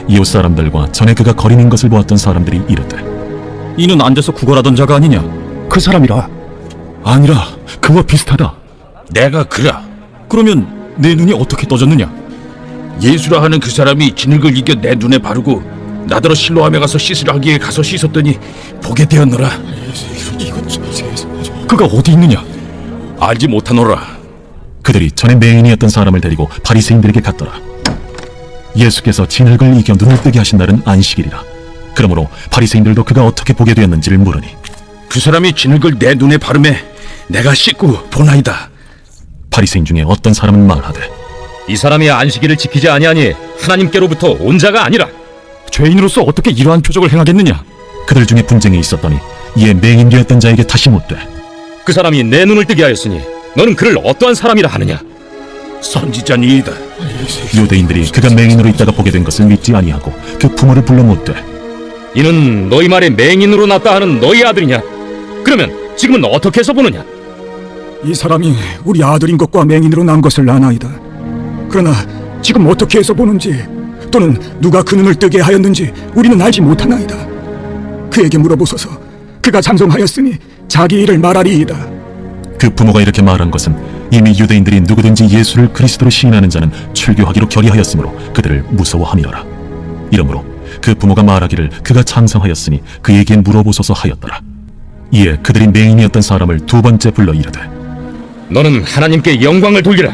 이웃 사람들과 전에 그가 거리는 것을 보았던 사람들이 이르되 이는 앉아서 구걸하던 자가 아니냐? 그 사람이라. 아니라 그와 비슷하다. 내가 그라. 그러면 내 눈이 어떻게 떠졌느냐? 예수라 하는 그 사람이 진흙을 이겨 내 눈에 바르고 나더러 실로암에 가서 씻으라 하기에 가서 씻었더니 보게 되었노라. 그가 어디 있느냐? 알지 못하노라. 그들이 전에 맹인이었던 사람을 데리고 바리새인들에게 갔더라. 예수께서 진흙을 이겨 눈을 뜨게 하신 날은 안식일이라. 그러므로 바리새인들도 그가 어떻게 보게 되었는지를 물으니 그 사람이 진흙을 내 눈에 바르매 내가 씻고 보나이다. 바리새인 중에 어떤 사람은 말하되 이 사람이 안식일을 지키지 아니하니 하나님께로부터 온 자가 아니라. 죄인으로서 어떻게 이러한 표적을 행하겠느냐? 그들 중에 분쟁이 있었더니 이에 맹인 되었던 자에게 다시 묻되 그 사람이 내 눈을 뜨게 하였으니 너는 그를 어떠한 사람이라 하느냐? 선지자니이다. 유대인들이 그가 맹인으로 있다가 보게 된 것을 믿지 아니하고 그 부모를 불러 묻되 이는 너희 말에 맹인으로 났다 하는 너희 아들이냐? 그러면 지금은 어떻게 해서 보느냐? 이 사람이 우리 아들인 것과 맹인으로 난 것을 아나이다. 그러나 지금 어떻게 해서 보는지 또는 누가 그 눈을 뜨게 하였는지 우리는 알지 못하나이다. 그에게 물어보소서. 그가 장성하였으니 자기 일을 말하리이다. 그 부모가 이렇게 말한 것은 이미 유대인들이 누구든지 예수를 그리스도로 시인하는 자는 출교하기로 결의하였으므로 그들을 무서워함이로라. 이러므로 그 부모가 말하기를 그가 장성하였으니 그에게 물어보소서 하였더라. 이에 그들이 맹인이었던 사람을 두 번째 불러 이르되 너는 하나님께 영광을 돌리라.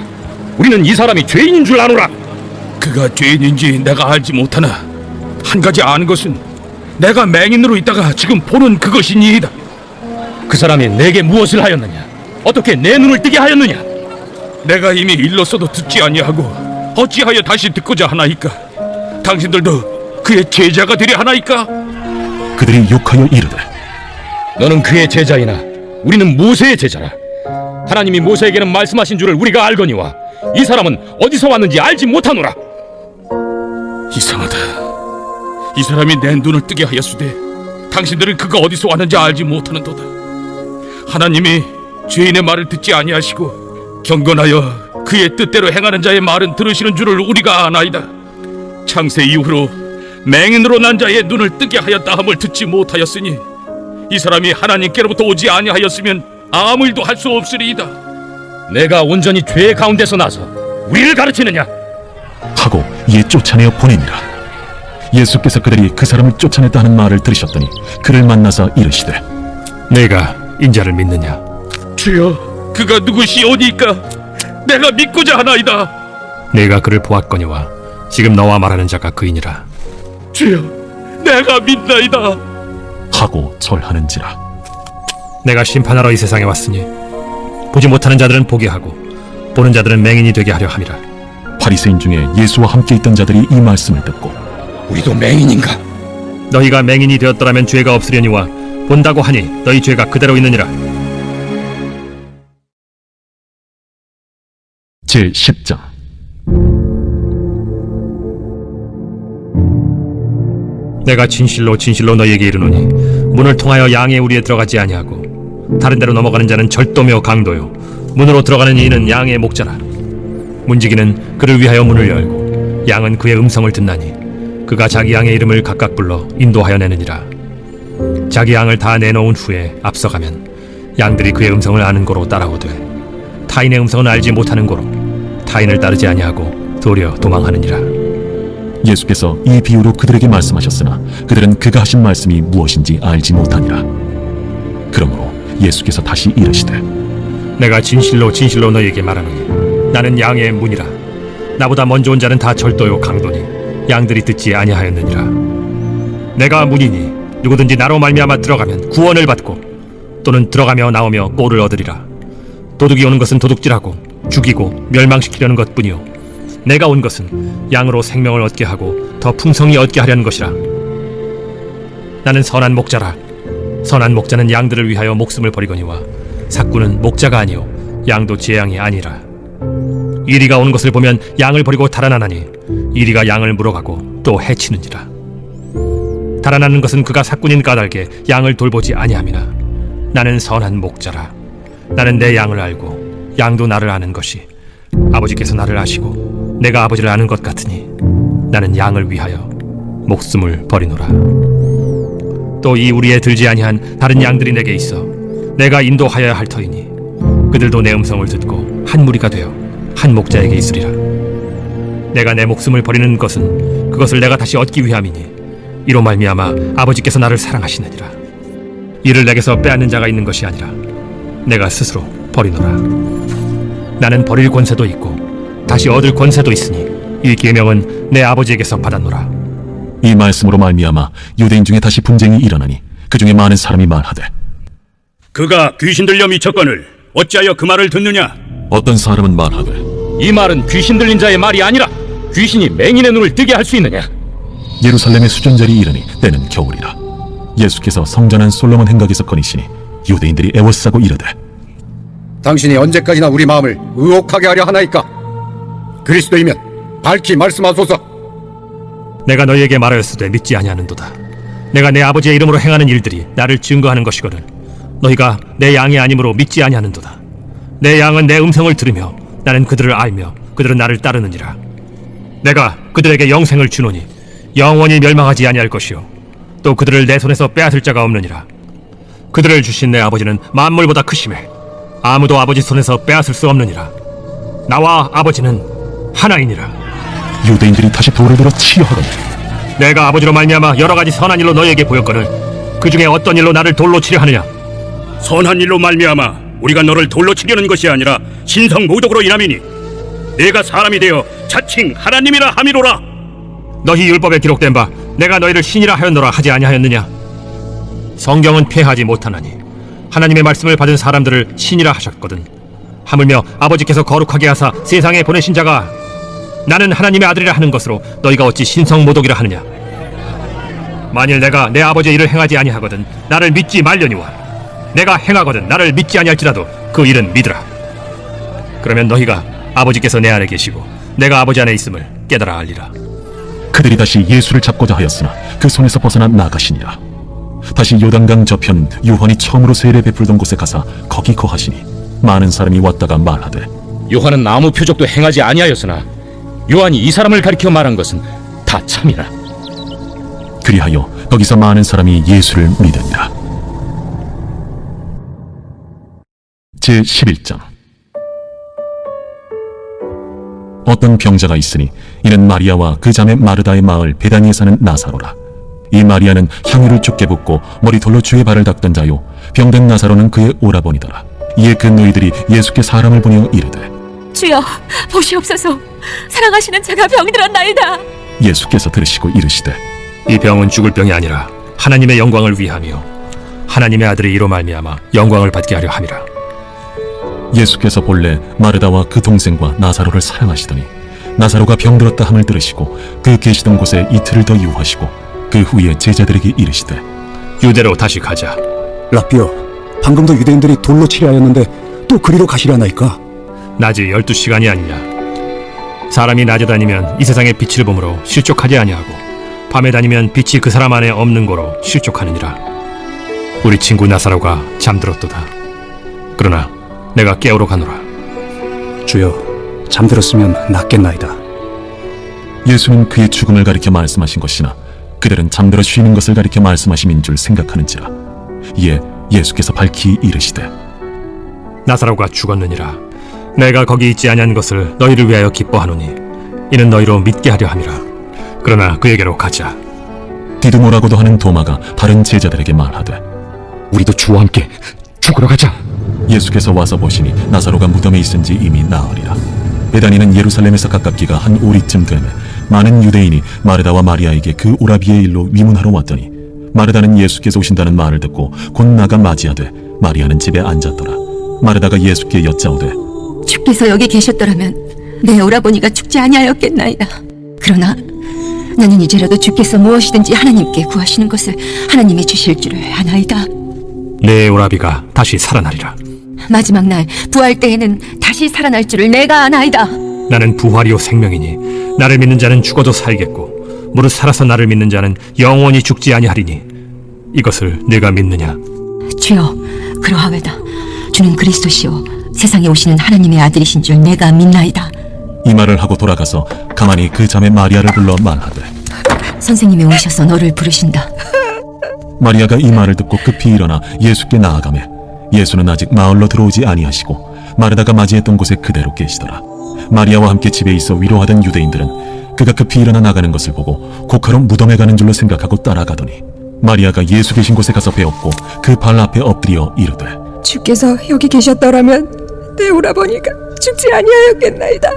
우리는 이 사람이 죄인인 줄 아노라. 그가 죄인인지 내가 알지 못하나 한 가지 아는 것은 내가 맹인으로 있다가 지금 보는 그것이니이다. 그 사람이 내게 무엇을 하였느냐? 어떻게 내 눈을 뜨게 하였느냐? 내가 이미 일렀어도 듣지 아니하고 어찌하여 다시 듣고자 하나이까? 당신들도 그의 제자가 되려 하나이까? 그들이 욕하여 이르되 너는 그의 제자이나 우리는 모세의 제자라. 하나님이 모세에게는 말씀하신 줄을 우리가 알거니와 이 사람은 어디서 왔는지 알지 못하노라. 이상하다. 이 사람이 내 눈을 뜨게 하였으되 당신들은 그가 어디서 왔는지 알지 못하는도다. 하나님이 죄인의 말을 듣지 아니하시고 경건하여 그의 뜻대로 행하는 자의 말은 들으시는 줄을 우리가 아나이다. 창세 이후로 맹인으로 난 자의 눈을 뜨게 하였다 함을 듣지 못하였으니 이 사람이 하나님께로부터 오지 아니하였으면 아무 일도 할 수 없으리이다. 내가 온전히 죄 가운데서 나서 우리를 가르치느냐? 하고 이에 쫓아내어 보내니라. 예수께서 그들이 그 사람을 쫓아냈다 하는 말을 들으셨더니 그를 만나서 이르시되 내가 인자를 믿느냐? 주여, 그가 누구시오니까 내가 믿고자 하나이다. 내가 그를 보았거니와 지금 너와 말하는 자가 그이니라. 주여, 내가 믿나이다. 하고 절하는지라. 내가 심판하러 이 세상에 왔으니 보지 못하는 자들은 보게 하고 보는 자들은 맹인이 되게 하려 함이라. 바리새인 중에 예수와 함께 있던 자들이 이 말씀을 듣고 우리도 맹인인가? 너희가 맹인이 되었더라면 죄가 없으려니와 본다고 하니 너희 죄가 그대로 있느니라. 제10장 내가 진실로 진실로 너희에게 이르노니 문을 통하여 양의 우리에 들어가지 아니하고 다른 데로 넘어가는 자는 절도며 강도요 문으로 들어가는 이는 양의 목자라. 문지기는 그를 위하여 문을 열고 양은 그의 음성을 듣나니 그가 자기 양의 이름을 각각 불러 인도하여 내느니라. 자기 양을 다 내놓은 후에 앞서가면 양들이 그의 음성을 아는 고로 따라오되 타인의 음성은 알지 못하는 고로 타인을 따르지 아니하고 도리어 도망하느니라. 예수께서 이 비유로 그들에게 말씀하셨으나 그들은 그가 하신 말씀이 무엇인지 알지 못하니라. 그러므로 예수께서 다시 이르시되 내가 진실로 진실로 너희에게 말하노니 나는 양의 문이라. 나보다 먼저 온 자는 다 절도요 강도니 양들이 듣지 아니하였느니라. 내가 문이니 누구든지 나로 말미암아 들어가면 구원을 받고 또는 들어가며 나오며 꼴을 얻으리라. 도둑이 오는 것은 도둑질하고 죽이고 멸망시키려는 것뿐이요 내가 온 것은 양으로 생명을 얻게 하고 더 풍성히 얻게 하려는 것이라. 나는 선한 목자라. 선한 목자는 양들을 위하여 목숨을 버리거니와 삭구는 목자가 아니요 양도 제 양이 아니라. 이리가 오는 것을 보면 양을 버리고 달아나나니 이리가 양을 물어가고 또 해치느니라. 달아나는 것은 그가 삭군인 까닭에 양을 돌보지 아니함이나 나는 선한 목자라. 나는 내 양을 알고 양도 나를 아는 것이 아버지께서 나를 아시고 내가 아버지를 아는 것 같으니 나는 양을 위하여 목숨을 버리노라. 또 이 우리에 들지 아니한 다른 양들이 내게 있어 내가 인도하여야 할 터이니 그들도 내 음성을 듣고 한 무리가 되어 한 목자에게 있으리라. 내가 내 목숨을 버리는 것은 그것을 내가 다시 얻기 위함이니 이로 말미암아 아버지께서 나를 사랑하시느니라. 이를 내게서 빼앗는 자가 있는 것이 아니라 내가 스스로 버리노라. 나는 버릴 권세도 있고 다시 얻을 권세도 있으니 이 계명은 내 아버지에게서 받았노라. 이 말씀으로 말미암아 유대인 중에 다시 분쟁이 일어나니 그 중에 많은 사람이 말하되 그가 귀신 들려 미쳤거늘 어찌하여 그 말을 듣느냐? 어떤 사람은 말하되 이 말은 귀신 들린 자의 말이 아니라 귀신이 맹인의 눈을 뜨게 할 수 있느냐? 예루살렘의 수전절이 이르니 때는 겨울이라. 예수께서 성전한 솔로몬 행각에서 거니시니 유대인들이 애워싸고 이르되 당신이 언제까지나 우리 마음을 의혹하게 하려 하나이까? 그리스도이면 밝히 말씀하소서. 내가 너희에게 말하였으되 믿지 아니하는도다. 내가 내 아버지의 이름으로 행하는 일들이 나를 증거하는 것이거늘 너희가 내 양이 아니므로 믿지 아니하는도다. 내 양은 내 음성을 들으며 나는 그들을 알며 그들은 나를 따르느니라. 내가 그들에게 영생을 주노니 영원히 멸망하지 아니할 것이요 또 그들을 내 손에서 빼앗을 자가 없느니라. 그들을 주신 내 아버지는 만물보다 크심에 아무도 아버지 손에서 빼앗을 수 없느니라. 나와 아버지는 하나이니라. 유대인들이 다시 돌을 들어 치려 하더니 내가 아버지로 말미암아 여러 가지 선한 일로 너희에게 보였거늘 그 중에 어떤 일로 나를 돌로 치려 하느냐? 선한 일로 말미암아 우리가 너를 돌로 치려는 것이 아니라 신성 모독으로 인함이니 내가 사람이 되어 자칭 하나님이라 함이로라. 너희 율법에 기록된 바 내가 너희를 신이라 하였노라 하지 아니하였느냐? 성경은 폐하지 못하나니 하나님의 말씀을 받은 사람들을 신이라 하셨거든. 하물며 아버지께서 거룩하게 하사 세상에 보내신 자가 나는 하나님의 아들이라 하는 것으로 너희가 어찌 신성모독이라 하느냐? 만일 내가 내 아버지의 일을 행하지 아니하거든 나를 믿지 말려니와 내가 행하거든 나를 믿지 아니할지라도 그 일은 믿으라. 그러면 너희가 아버지께서 내 안에 계시고 내가 아버지 안에 있음을 깨달아 알리라. 그들이 다시 예수를 잡고자 하였으나 그 손에서 벗어나 나가시니라. 다시 요단강 저편 요한이 처음으로 세례 베풀던 곳에 가사 거기 거하시니 많은 사람이 왔다가 말하되 요한은 아무 표적도 행하지 아니하였으나 요한이 이 사람을 가리켜 말한 것은 다 참이라. 그리하여 거기서 많은 사람이 예수를 믿으니라. 제11장. 어떤 병자가 있으니 이는 마리아와 그 자매 마르다의 마을 베다니에 사는 나사로라. 이 마리아는 향유를 죽게 붓고 머리돌로 주의 발을 닦던 자요 병든 나사로는 그의 오라버니더라. 이에 그 너희들이 예수께 사람을 보내어 이르되 주여 보시옵소서 사랑하시는 자가 병들었나이다. 예수께서 들으시고 이르시되 이 병은 죽을 병이 아니라 하나님의 영광을 위함이요 하나님의 아들이 이로 말미암아 영광을 받게 하려 함이라. 예수께서 본래 마르다와 그 동생과 나사로를 사랑하시더니 나사로가 병들었다 함을 들으시고 그 계시던 곳에 이틀을 더 유하시고 그 후에 제자들에게 이르시되 유대로 다시 가자. 라삐여, 방금도 유대인들이 돌로 치려 하였는데 또 그리로 가시려나이까? 낮이 12시간이 아니냐? 사람이 낮에 다니면 이 세상의 빛을 보므로 실족하지 아니하고 밤에 다니면 빛이 그 사람 안에 없는 거로 실족하느니라. 우리 친구 나사로가 잠들었도다. 그러나 내가 깨우러 가노라. 주여, 잠들었으면 낫겠나이다. 예수는 그의 죽음을 가리켜 말씀하신 것이나 그들은 잠들어 쉬는 것을 가리켜 말씀하심인 줄 생각하는지라. 이에 예수께서 밝히 이르시되 나사로가 죽었느니라. 내가 거기 있지 아니한 것을 너희를 위하여 기뻐하노니 이는 너희로 믿게 하려 함이라. 그러나 그에게로 가자. 디두모라고도 하는 도마가 다른 제자들에게 말하되 우리도 주와 함께 죽으러 가자. 예수께서 와서 보시니 나사로가 무덤에 있은지 이미 나으리라. 베다니는 예루살렘에서 가깝기가 한 오리쯤 되매 많은 유대인이 마르다와 마리아에게 그 오라비의 일로 위문하러 왔더니 마르다는 예수께서 오신다는 말을 듣고 곧 나가 맞이하되 마리아는 집에 앉았더라. 마르다가 예수께 여짜오되 주께서 여기 계셨더라면 내 오라버니가 죽지 아니하였겠나이다. 그러나 나는 이제라도 주께서 무엇이든지 하나님께 구하시는 것을 하나님이 주실 줄을 아나이다. 내 오라비가 다시 살아나리라. 마지막 날 부활 때에는 다시 살아날 줄을 내가 아나이다. 나는 부활이요 생명이니 나를 믿는 자는 죽어도 살겠고 무릇 살아서 나를 믿는 자는 영원히 죽지 아니하리니 이것을 내가 믿느냐? 주여, 그러하외다. 주는 그리스도시요 세상에 오시는 하나님의 아들이신 줄 내가 믿나이다. 이 말을 하고 돌아가서 가만히 그 자매 마리아를 불러 말하되 선생님이 오셔서 너를 부르신다. 마리아가 이 말을 듣고 급히 일어나 예수께 나아가매 예수는 아직 마을로 들어오지 아니하시고 마르다가 맞이했던 곳에 그대로 계시더라. 마리아와 함께 집에 있어 위로하던 유대인들은 그가 급히 일어나 나가는 것을 보고 고카로 무덤에 가는 줄로 생각하고 따라가더니 마리아가 예수 계신 곳에 가서 배웠고 그 발 앞에 엎드려 이르되 주께서 여기 계셨더라면 내 오라버니가 죽지 아니하였겠나이다.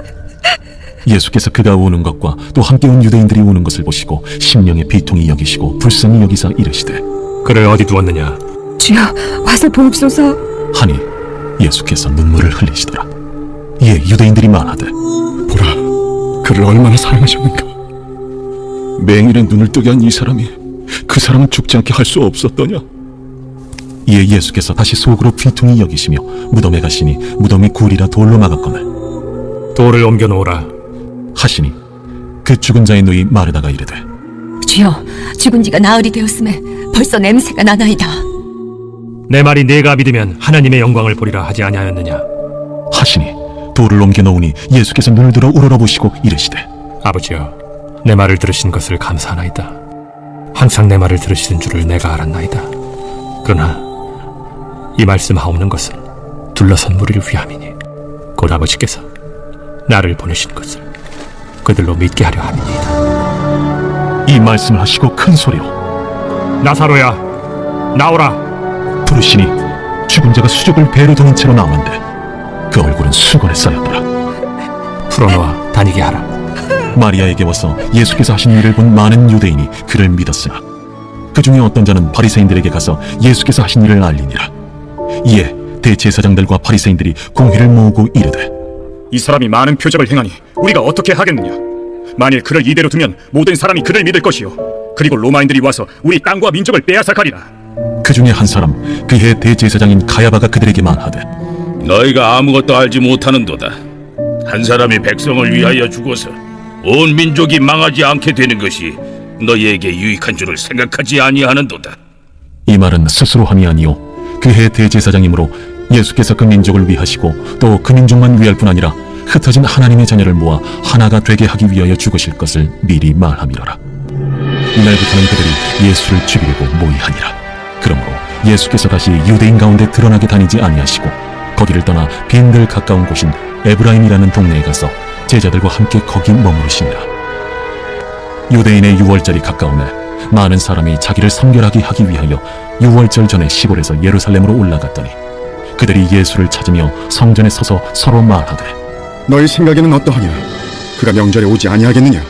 예수께서 그가 우는 것과 또 함께 온 유대인들이 우는 것을 보시고 심령의 비통이 여기시고 불쌍히 여기사 이르시되 그를 어디 두었느냐? 주여, 와서 보옵소서. 하니 예수께서 눈물을 흘리시더라. 이에 유대인들이 말하되 보라, 그를 얼마나 사랑하셨는가. 맹인의 눈을 뜨게 한 이 사람이 그 사람은 죽지 않게 할 수 없었더냐. 이에 예수께서 다시 속으로 비통히 여기시며 무덤에 가시니 무덤이 굴이라 돌로 막았거늘 돌을 옮겨 놓으라 하시니 그 죽은 자의 누이 마르다가 이르되 주여, 죽은 지가 나흘이 되었음에 벌써 냄새가 나나이다. 내 말이 네가 믿으면 하나님의 영광을 보리라 하지 아니하였느냐? 하시니 돌을 옮겨 놓으니 예수께서 눈을 들어 우러러보시고 이르시되 아버지여, 내 말을 들으신 것을 감사하나이다. 항상 내 말을 들으시는 줄을 내가 알았나이다. 그러나 이 말씀하옵는 것은 둘러선 무리를 위함이니 곧 아버지께서 나를 보내신 것을 그들로 믿게 하려 함이니이다. 이 말씀을 하시고 큰 소리로 나사로야, 나오라. 부르시니 죽은 자가 수족을 배로 드는 채로 나오는데 그 얼굴은 수건에 쌓였더라. 풀어놓아 다니게 하라. 마리아에게 와서 예수께서 하신 일을 본 많은 유대인이 그를 믿었으나 그 중에 어떤 자는 바리새인들에게 가서 예수께서 하신 일을 알리니라. 이에 대제사장들과 바리새인들이 공회를 모으고 이르되 이 사람이 많은 표적을 행하니 우리가 어떻게 하겠느냐? 만일 그를 이대로 두면 모든 사람이 그를 믿을 것이요, 그리고 로마인들이 와서 우리 땅과 민족을 빼앗아가리라. 그 중에 한 사람 그해 대제사장인 가야바가 그들에게 말하되 너희가 아무것도 알지 못하는도다. 한 사람이 백성을 위하여 죽어서 온 민족이 망하지 않게 되는 것이 너희에게 유익한 줄을 생각하지 아니하는도다. 이 말은 스스로 함이 아니요 그해 대제사장이므로 예수께서 그 민족을 위하시고 또 그 민족만 위할 뿐 아니라 흩어진 하나님의 자녀를 모아 하나가 되게 하기 위하여 죽으실 것을 미리 말함이로라. 이날부터는 그들이 예수를 죽이려고 모의하니라. 그러므로 예수께서 다시 유대인 가운데 드러나게 다니지 아니하시고 거기를 떠나 빈들 가까운 곳인 에브라임이라는 동네에 가서 제자들과 함께 거기 머무르시니라. 유대인의 유월절이 가까우매 많은 사람이 자기를 성결하게 하기 위하여 유월절 전에 시골에서 예루살렘으로 올라갔더니 그들이 예수를 찾으며 성전에 서서 서로 말하되 너희 생각에는 어떠하냐? 그가 명절에 오지 아니하겠느냐?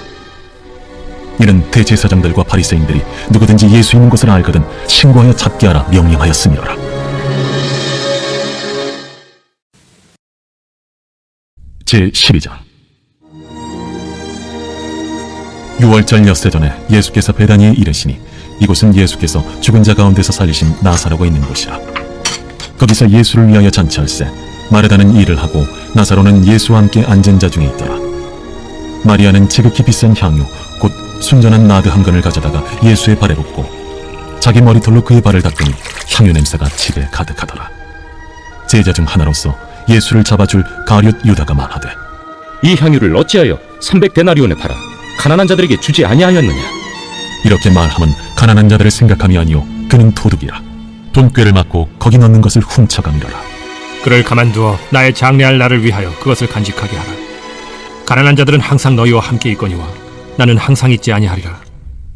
이는 대제사장들과 바리새인들이 누구든지 예수 있는 것을 알거든 신고하여 잡게 하라 명령하였음이로라. 제12장. 유월절 엿새 전에 예수께서 베다니에 이르시니 이곳은 예수께서 죽은 자 가운데서 살리신 나사로가 있는 곳이라. 거기서 예수를 위하여 잔치할세 마르다는 일을 하고 나사로는 예수와 함께 앉은 자 중에 있더라. 마리아는 지극히 비싼 향유 곧 순전한 나드 한 근을 가져다가 예수의 발에 붓고 자기 머리털로 그의 발을 닦으니 향유 냄새가 집에 가득하더라. 제자 중 하나로서 예수를 잡아줄 가룟 유다가 말하되 이 향유를 어찌하여 300데나리온에 팔아 가난한 자들에게 주지 아니하였느냐? 이렇게 말하면 가난한 자들을 생각함이 아니요 그는 도둑이라. 돈꾀를 맞고 거기 넣는 것을 훔쳐가미러라. 그를 가만두어 나의 장래할 날을 위하여 그것을 간직하게 하라. 가난한 자들은 항상 너희와 함께 있거니와 나는 항상 있지 아니하리라.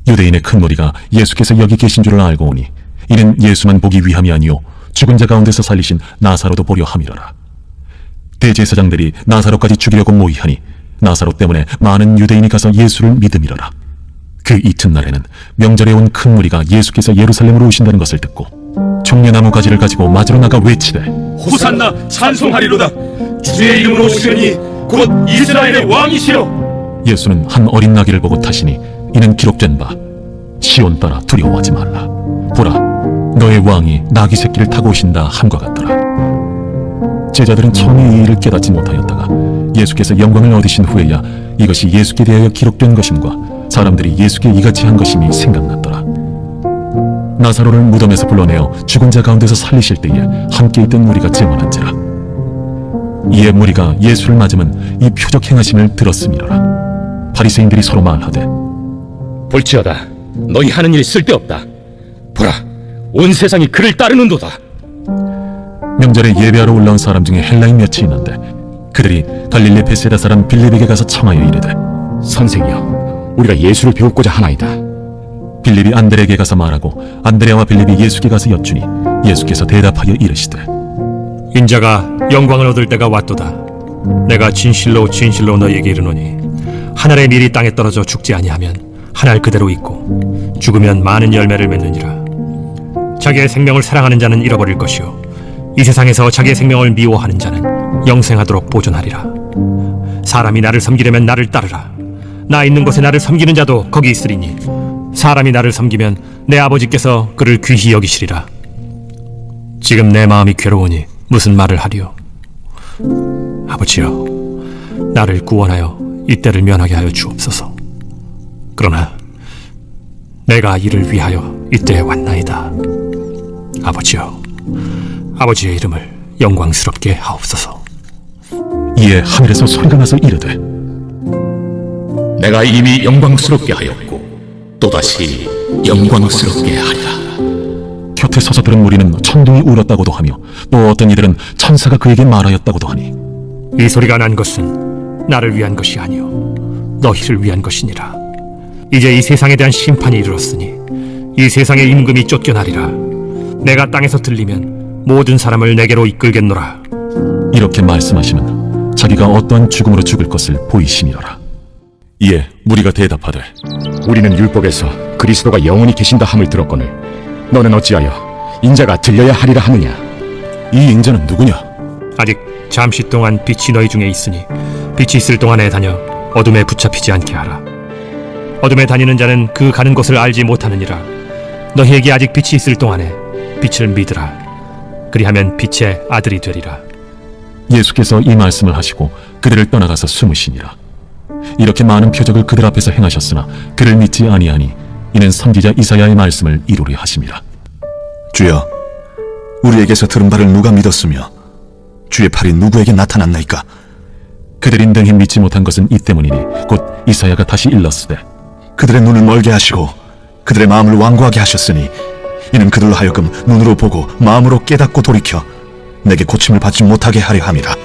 유대인의 큰 무리가 예수께서 여기 계신 줄을 알고 오니 이는 예수만 보기 위함이 아니요 죽은 자 가운데서 살리신 나사로도 보려 함이로라. 대제사장들이 나사로까지 죽이려고 모의하니 나사로 때문에 많은 유대인이 가서 예수를 믿음이로라. 그 이튿날에는 명절에 온 큰 무리가 예수께서 예루살렘으로 오신다는 것을 듣고 종려나무 가지를 가지고 맞으러 나가 외치되 호산나 찬송하리로다. 주의 이름으로 오시니 곧 이스라엘의 왕이시여. 예수는 한 어린 나귀를 보고 타시니 이는 기록된 바 시온 따라 두려워하지 말라. 보라 너의 왕이 나귀 새끼를 타고 오신다 함과 같더라. 제자들은 처음에 이 일을 깨닫지 못하였다가 예수께서 영광을 얻으신 후에야 이것이 예수께 대하여 기록된 것임과 사람들이 예수께 이같이 한 것임이 생각났더라. 나사로를 무덤에서 불러내어 죽은 자 가운데서 살리실 때에 함께 있던 무리가 증언한지라. 이에 무리가 예수를 맞으면 이 표적 행하심을 들었음이로라. 바리새인들이 서로 말하되 볼지어다 너희 하는 일이 쓸데없다. 보라 온 세상이 그를 따르는도다. 명절에 예배하러 올라온 사람 중에 헬라인 몇이 있는데 그들이 갈릴리 베세다 사람 빌립에게 가서 청하여 이르되 선생이여, 우리가 예수를 배우고자 하나이다. 빌립이 안드레에게 가서 말하고 안드레와 빌립이 예수께 가서 여쭈니 예수께서 대답하여 이르시되 인자가 영광을 얻을 때가 왔도다. 내가 진실로 진실로 너희에게 이르노니 한 알의 밀이 땅에 떨어져 죽지 아니하면 한 알 그대로 있고 죽으면 많은 열매를 맺느니라. 자기의 생명을 사랑하는 자는 잃어버릴 것이요 이 세상에서 자기의 생명을 미워하는 자는 영생하도록 보존하리라. 사람이 나를 섬기려면 나를 따르라. 나 있는 곳에 나를 섬기는 자도 거기 있으리니 사람이 나를 섬기면 내 아버지께서 그를 귀히 여기시리라. 지금 내 마음이 괴로우니 무슨 말을 하리요? 아버지여, 나를 구원하여 이때를 면하게 하여 주옵소서. 그러나 내가 이를 위하여 이때에 왔나이다. 아버지여, 아버지의 이름을 영광스럽게 하옵소서. 이에 하늘에서 소리가 나서 이르되 내가 이미 영광스럽게 하였고 또다시 영광스럽게 하리라. 곁에 서서 들은 무리는 천둥이 울었다고도 하며 또 어떤 이들은 천사가 그에게 말하였다고도 하니 이 소리가 난 것은 나를 위한 것이 아니요 너희를 위한 것이니라. 이제 이 세상에 대한 심판이 이르렀으니 이 세상의 임금이 쫓겨나리라. 내가 땅에서 들리면 모든 사람을 내게로 이끌겠노라. 이렇게 말씀하시면 자기가 어떠한 죽음으로 죽을 것을 보이심이로라. 이에 무리가 대답하되 우리는 율법에서 그리스도가 영원히 계신다 함을 들었거늘 너는 어찌하여 인자가 들려야 하리라 하느냐? 이 인자는 누구냐? 아직 잠시 동안 빛이 너희 중에 있으니 빛이 있을 동안에 다녀 어둠에 붙잡히지 않게 하라. 어둠에 다니는 자는 그 가는 곳을 알지 못하느니라. 너희에게 아직 빛이 있을 동안에 빛을 믿으라. 그리하면 빛의 아들이 되리라. 예수께서 이 말씀을 하시고 그들을 떠나가서 숨으시니라. 이렇게 많은 표적을 그들 앞에서 행하셨으나 그를 믿지 아니하니 이는 선지자 이사야의 말씀을 이루려 하심이라. 주여, 우리에게서 들은 바를 누가 믿었으며 주의 팔이 누구에게 나타났나이까? 그들이 능히 믿지 못한 것은 이 때문이니 곧 이사야가 다시 일렀으되 그들의 눈을 멀게 하시고 그들의 마음을 완고하게 하셨으니 이는 그들로 하여금 눈으로 보고 마음으로 깨닫고 돌이켜 내게 고침을 받지 못하게 하려 함이라.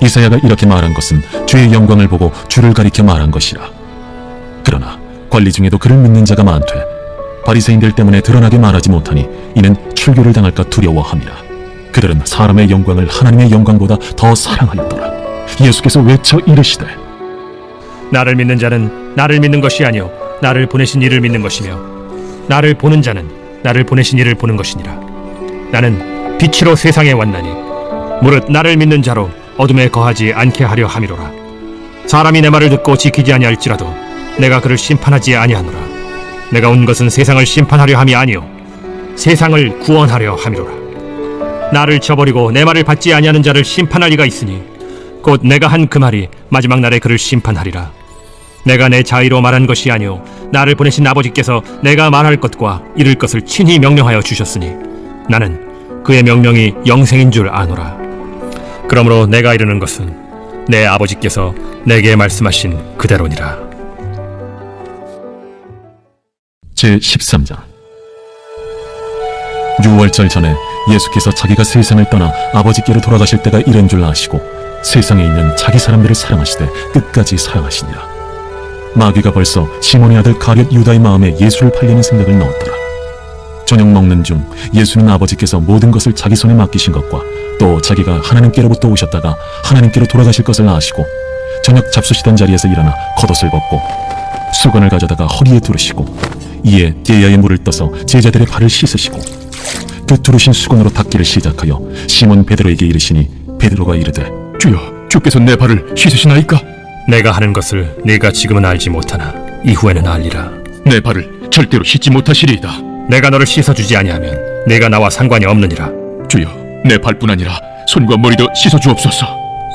이사야가 이렇게 말한 것은 주의 영광을 보고 주를 가리켜 말한 것이라. 그러나 관리 중에도 그를 믿는 자가 많되 바리새인들 때문에 드러나게 말하지 못하니 이는 출교를 당할까 두려워함이라. 그들은 사람의 영광을 하나님의 영광보다 더 사랑하였더라. 예수께서 외쳐 이르시되 나를 믿는 자는 나를 믿는 것이 아니요 나를 보내신 이를 믿는 것이며 나를 보는 자는 나를 보내신 이를 보는 것이니라. 나는 빛으로 세상에 왔나니 무릇 나를 믿는 자로 어둠에 거하지 않게 하려 함이로라. 사람이 내 말을 듣고 지키지 아니할지라도 내가 그를 심판하지 아니하노라. 내가 온 것은 세상을 심판하려 함이 아니요 세상을 구원하려 함이로라. 나를 저버리고 내 말을 받지 아니하는 자를 심판할 이가 있으니 곧 내가 한 그 말이 마지막 날에 그를 심판하리라. 내가 내 자의로 말한 것이 아니요 나를 보내신 아버지께서 내가 말할 것과 이룰 것을 친히 명령하여 주셨으니 나는 그의 명령이 영생인 줄 아노라. 그러므로 내가 이르는 것은 내 아버지께서 내게 말씀하신 그대로니라. 제13장. 유월절 전에 예수께서 자기가 세상을 떠나 아버지께로 돌아가실 때가 이른 줄 아시고 세상에 있는 자기 사람들을 사랑하시되 끝까지 사랑하시니라. 마귀가 벌써 시몬의 아들 가룟 유다의 마음에 예수를 팔려는 생각을 넣었더라. 저녁 먹는 중 예수는 아버지께서 모든 것을 자기 손에 맡기신 것과 또 자기가 하나님께로부터 오셨다가 하나님께로 돌아가실 것을 아시고 저녁 잡수시던 자리에서 일어나 겉옷을 벗고 수건을 가져다가 허리에 두르시고 이에 띠에야의 물을 떠서 제자들의 발을 씻으시고 그 두르신 수건으로 닦기를 시작하여 시몬 베드로에게 이르시니 베드로가 이르되 주여, 주께서 내 발을 씻으시나이까? 내가 하는 것을 네가 지금은 알지 못하나 이후에는 알리라. 내 발을 절대로 씻지 못하시리이다. 내가 너를 씻어주지 아니하면 네가 나와 상관이 없느니라. 주여, 내 발뿐 아니라 손과 머리도 씻어주옵소서.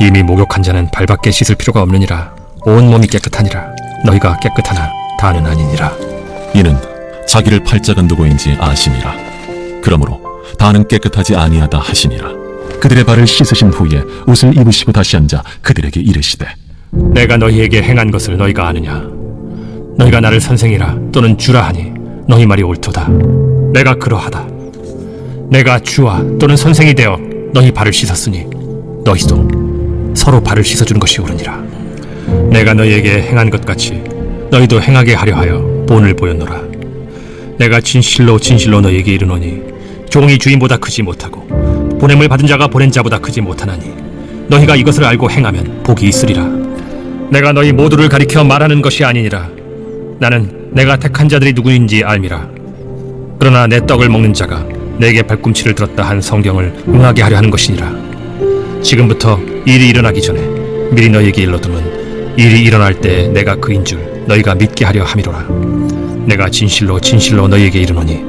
이미 목욕한 자는 발밖에 씻을 필요가 없느니라. 온 몸이 깨끗하니라. 너희가 깨끗하나 다는 아니니라. 이는 자기를 팔 자가 누구인지 아시니라. 그러므로 다는 깨끗하지 아니하다 하시니라. 그들의 발을 씻으신 후에 옷을 입으시고 다시 앉아 그들에게 이르시되 내가 너희에게 행한 것을 너희가 아느냐? 너희가 나를 선생이라 또는 주라 하니 너희 말이 옳도다. 내가 그러하다. 내가 주와 또는 선생이 되어 너희 발을 씻었으니 너희도 서로 발을 씻어주는 것이 옳으니라. 내가 너희에게 행한 것 같이 너희도 행하게 하려 하여 본을 보였노라. 내가 진실로 진실로 너희에게 이르노니 종이 주인보다 크지 못하고 보냄을 받은 자가 보낸 자보다 크지 못하나니 너희가 이것을 알고 행하면 복이 있으리라. 내가 너희 모두를 가리켜 말하는 것이 아니니라. 나는 내가 택한 자들이 누구인지 알미라. 그러나 내 떡을 먹는 자가 내게 발꿈치를 들었다 한 성경을 응하게 하려 하는 것이니라. 지금부터 일이 일어나기 전에 미리 너희에게 일러두면 일이 일어날 때 내가 그인 줄 너희가 믿게 하려 함이로라. 내가 진실로 진실로 너희에게 이르노니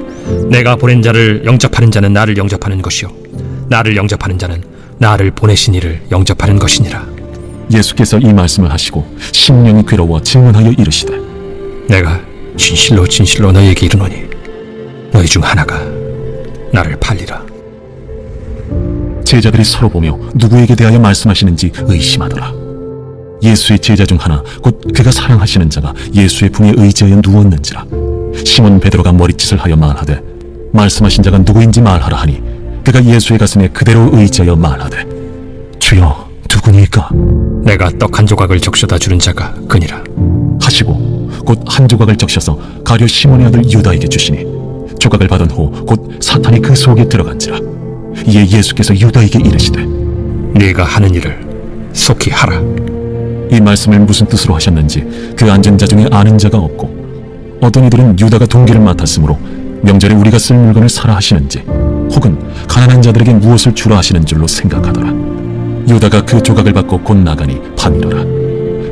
내가 보낸 자를 영접하는 자는 나를 영접하는 것이요 나를 영접하는 자는 나를 보내신 이를 영접하는 것이니라. 예수께서 이 말씀을 하시고 심령이 괴로워 질문하여 이르시되 내가 진실로 진실로 너희에게 이르노니 너희 중 하나가 나를 팔리라. 제자들이 서로 보며 누구에게 대하여 말씀하시는지 의심하더라. 예수의 제자 중 하나 곧 그가 사랑하시는 자가 예수의 품에 의지하여 누웠는지라. 시몬 베드로가 머리짓을 하여 말하되 말씀하신 자가 누구인지 말하라 하니 그가 예수의 가슴에 그대로 의지하여 말하되 주여 누구니까 내가 떡 한 조각을 적셔다 주는 자가 그니라 하시고 곧 한 조각을 적셔서 가룟 시몬의 아들 유다에게 주시니 조각을 받은 후 곧 사탄이 그 속에 들어간지라. 이에 예수께서 유다에게 이르시되 네가 하는 일을 속히 하라. 이 말씀을 무슨 뜻으로 하셨는지 그 앉은 자 중에 아는 자가 없고 어떤 이들은 유다가 동기를 맡았으므로 명절에 우리가 쓸 물건을 사라 하시는지 혹은 가난한 자들에게 무엇을 주라 하시는 줄로 생각하더라. 유다가 그 조각을 받고 곧 나가니 밤이더라.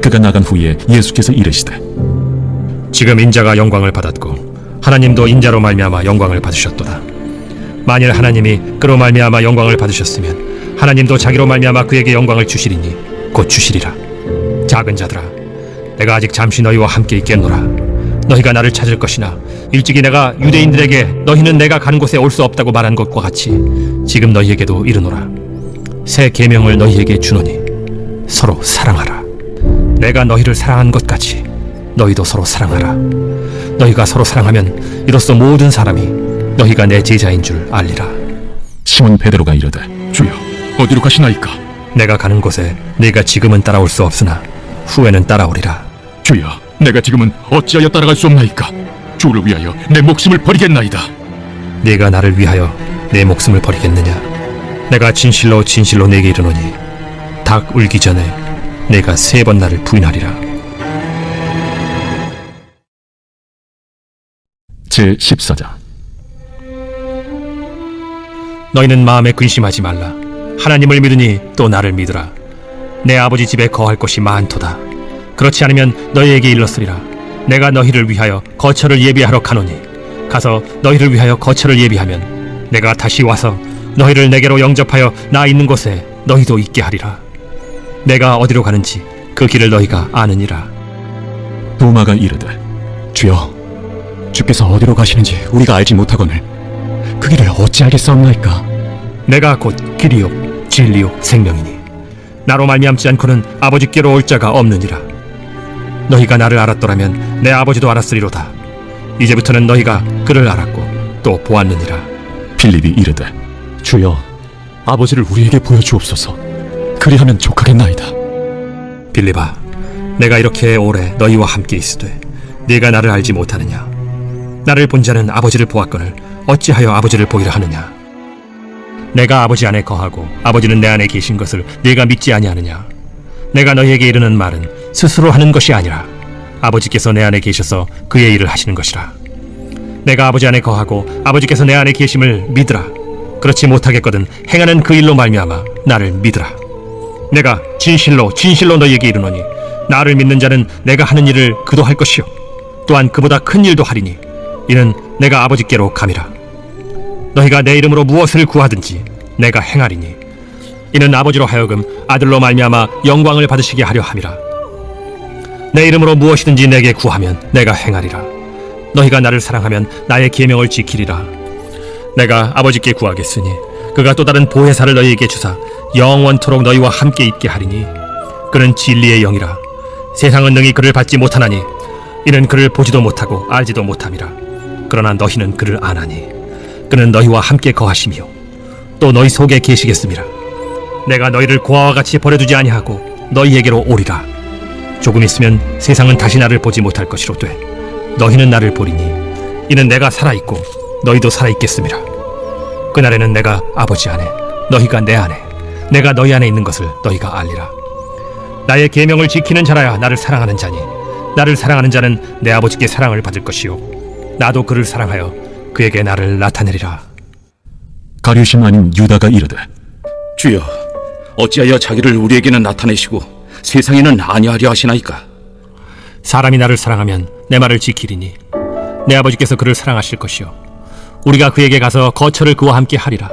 그가 나간 후에 예수께서 이르시되 지금 인자가 영광을 받았고 하나님도 인자로 말미암아 영광을 받으셨도다. 만일 하나님이 그로 말미암아 영광을 받으셨으면 하나님도 자기로 말미암아 그에게 영광을 주시리니 곧 주시리라. 작은 자들아, 내가 아직 잠시 너희와 함께 있겠노라. 너희가 나를 찾을 것이나 일찍이 내가 유대인들에게 너희는 내가 가는 곳에 올 수 없다고 말한 것과 같이 지금 너희에게도 이르노라. 새 계명을 너희에게 주노니 서로 사랑하라. 내가 너희를 사랑한 것 같이 너희도 서로 사랑하라. 너희가 서로 사랑하면 이로써 모든 사람이 너희가 내 제자인 줄 알리라. 시몬 베드로가 이르되 주여, 어디로 가시나이까? 내가 가는 곳에 네가 지금은 따라올 수 없으나 후에는 따라오리라. 주여, 내가 지금은 어찌하여 따라갈 수 없나이까? 주를 위하여 내 목숨을 버리겠나이다. 네가 나를 위하여 내 목숨을 버리겠느냐? 내가 진실로 진실로 네게 이르노니 닭 울기 전에 내가 3번 나를 부인하리라. 제14장 너희는 마음에 근심하지 말라. 하나님을 믿으니 또 나를 믿으라. 내 아버지 집에 거할 곳이 많도다. 그렇지 않으면 너희에게 일렀으리라. 내가 너희를 위하여 거처를 예비하러 가노니 가서 너희를 위하여 거처를 예비하면 내가 다시 와서 너희를 내게로 영접하여 나 있는 곳에 너희도 있게 하리라. 내가 어디로 가는지 그 길을 너희가 아느니라. 도마가 이르되 주여, 주께서 어디로 가시는지 우리가 알지 못하거늘 그 길을 어찌 알겠사옵나이까? 내가 곧 길이요 진리요 생명이니 나로 말미암지 않고는 아버지께로 올 자가 없느니라. 너희가 나를 알았더라면 내 아버지도 알았으리로다. 이제부터는 너희가 그를 알았고 또 보았느니라. 빌립이 이르되 주여, 아버지를 우리에게 보여주옵소서. 그리하면 족하겠나이다. 빌립아, 내가 이렇게 오래 너희와 함께 있으되 네가 나를 알지 못하느냐? 나를 본 자는 아버지를 보았거늘 어찌하여 아버지를 보이라 하느냐? 내가 아버지 안에 거하고 아버지는 내 안에 계신 것을 네가 믿지 아니하느냐? 내가 너희에게 이르는 말은 스스로 하는 것이 아니라 아버지께서 내 안에 계셔서 그의 일을 하시는 것이라. 내가 아버지 안에 거하고 아버지께서 내 안에 계심을 믿으라. 그렇지 못하겠거든 행하는 그 일로 말미암아 나를 믿으라. 내가 진실로 진실로 너희에게 이르노니 나를 믿는 자는 내가 하는 일을 그도 할 것이요 또한 그보다 큰 일도 하리니 이는 내가 아버지께로 감이라. 너희가 내 이름으로 무엇을 구하든지 내가 행하리니 이는 아버지로 하여금 아들로 말미암아 영광을 받으시게 하려 함이라. 내 이름으로 무엇이든지 내게 구하면 내가 행하리라. 너희가 나를 사랑하면 나의 계명을 지키리라. 내가 아버지께 구하겠으니 그가 또 다른 보혜사를 너희에게 주사 영원토록 너희와 함께 있게 하리니 그는 진리의 영이라. 세상은 능히 그를 받지 못하나니 이는 그를 보지도 못하고 알지도 못함이라. 그러나 너희는 그를 아나니 그는 너희와 함께 거하시며 또 너희 속에 계시겠음이라. 내가 너희를 고아와 같이 버려두지 아니하고 너희에게로 오리라. 조금 있으면 세상은 다시 나를 보지 못할 것이로되 너희는 나를 보리니 이는 내가 살아있고 너희도 살아있겠음이라. 그날에는 내가 아버지 안에 너희가 내 안에 내가 너희 안에 있는 것을 너희가 알리라. 나의 계명을 지키는 자라야 나를 사랑하는 자니 나를 사랑하는 자는 내 아버지께 사랑을 받을 것이요 나도 그를 사랑하여 그에게 나를 나타내리라. 가룟 아닌 유다가 이르되 주여, 어찌하여 자기를 우리에게는 나타내시고 세상에는 아니하려 하시나이까? 사람이 나를 사랑하면 내 말을 지키리니 내 아버지께서 그를 사랑하실 것이요 우리가 그에게 가서 거처를 그와 함께 하리라.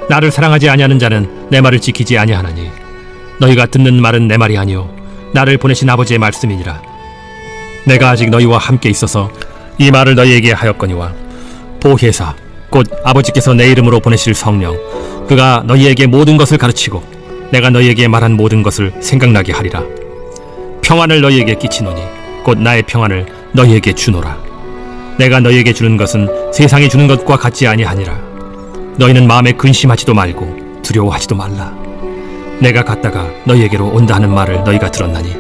나를 사랑하지 아니하는 자는 내 말을 지키지 아니하나니 너희가 듣는 말은 내 말이 아니요 나를 보내신 아버지의 말씀이니라. 내가 아직 너희와 함께 있어서 이 말을 너희에게 하였거니와 보혜사 곧 아버지께서 내 이름으로 보내실 성령 그가 너희에게 모든 것을 가르치고 내가 너희에게 말한 모든 것을 생각나게 하리라. 평안을 너희에게 끼치노니 곧 나의 평안을 너희에게 주노라. 내가 너희에게 주는 것은 세상이 주는 것과 같지 아니하니라. 너희는 마음에 근심하지도 말고 두려워하지도 말라. 내가 갔다가 너희에게로 온다 하는 말을 너희가 들었나니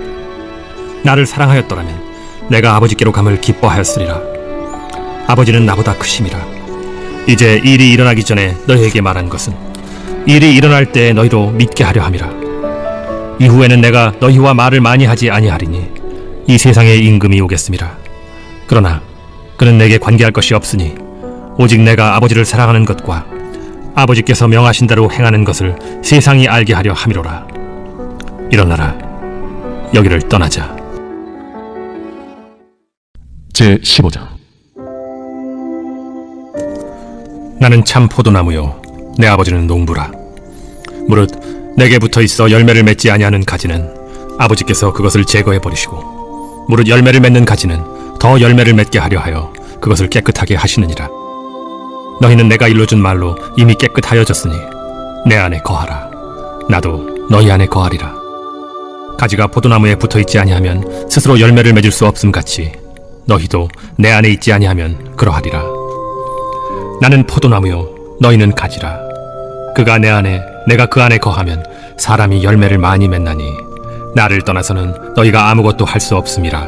나를 사랑하였더라면 내가 아버지께로 감을 기뻐하였으리라. 아버지는 나보다 크심이라. 이제 일이 일어나기 전에 너희에게 말한 것은 일이 일어날 때 너희로 믿게 하려 함이라. 이후에는 내가 너희와 말을 많이 하지 아니하리니 이 세상에 임금이 오겠음이라. 그러나 그는 내게 관계할 것이 없으니 오직 내가 아버지를 사랑하는 것과 아버지께서 명하신 대로 행하는 것을 세상이 알게 하려 함이로라. 일어나라. 여기를 떠나자. 제15장. 나는 참 포도나무요 내 아버지는 농부라. 무릇 내게 붙어 있어 열매를 맺지 아니하는 가지는 아버지께서 그것을 제거해 버리시고 무릇 열매를 맺는 가지는 더 열매를 맺게 하려 하여 그것을 깨끗하게 하시느니라. 너희는 내가 일러준 말로 이미 깨끗하여졌으니 내 안에 거하라. 나도 너희 안에 거하리라. 가지가 포도나무에 붙어 있지 아니하면 스스로 열매를 맺을 수 없음 같이 너희도 내 안에 있지 아니하면 그러하리라. 나는 포도나무요 너희는 가지라. 그가 내 안에 내가 그 안에 거하면 사람이 열매를 많이 맺나니 나를 떠나서는 너희가 아무것도 할 수 없음이라.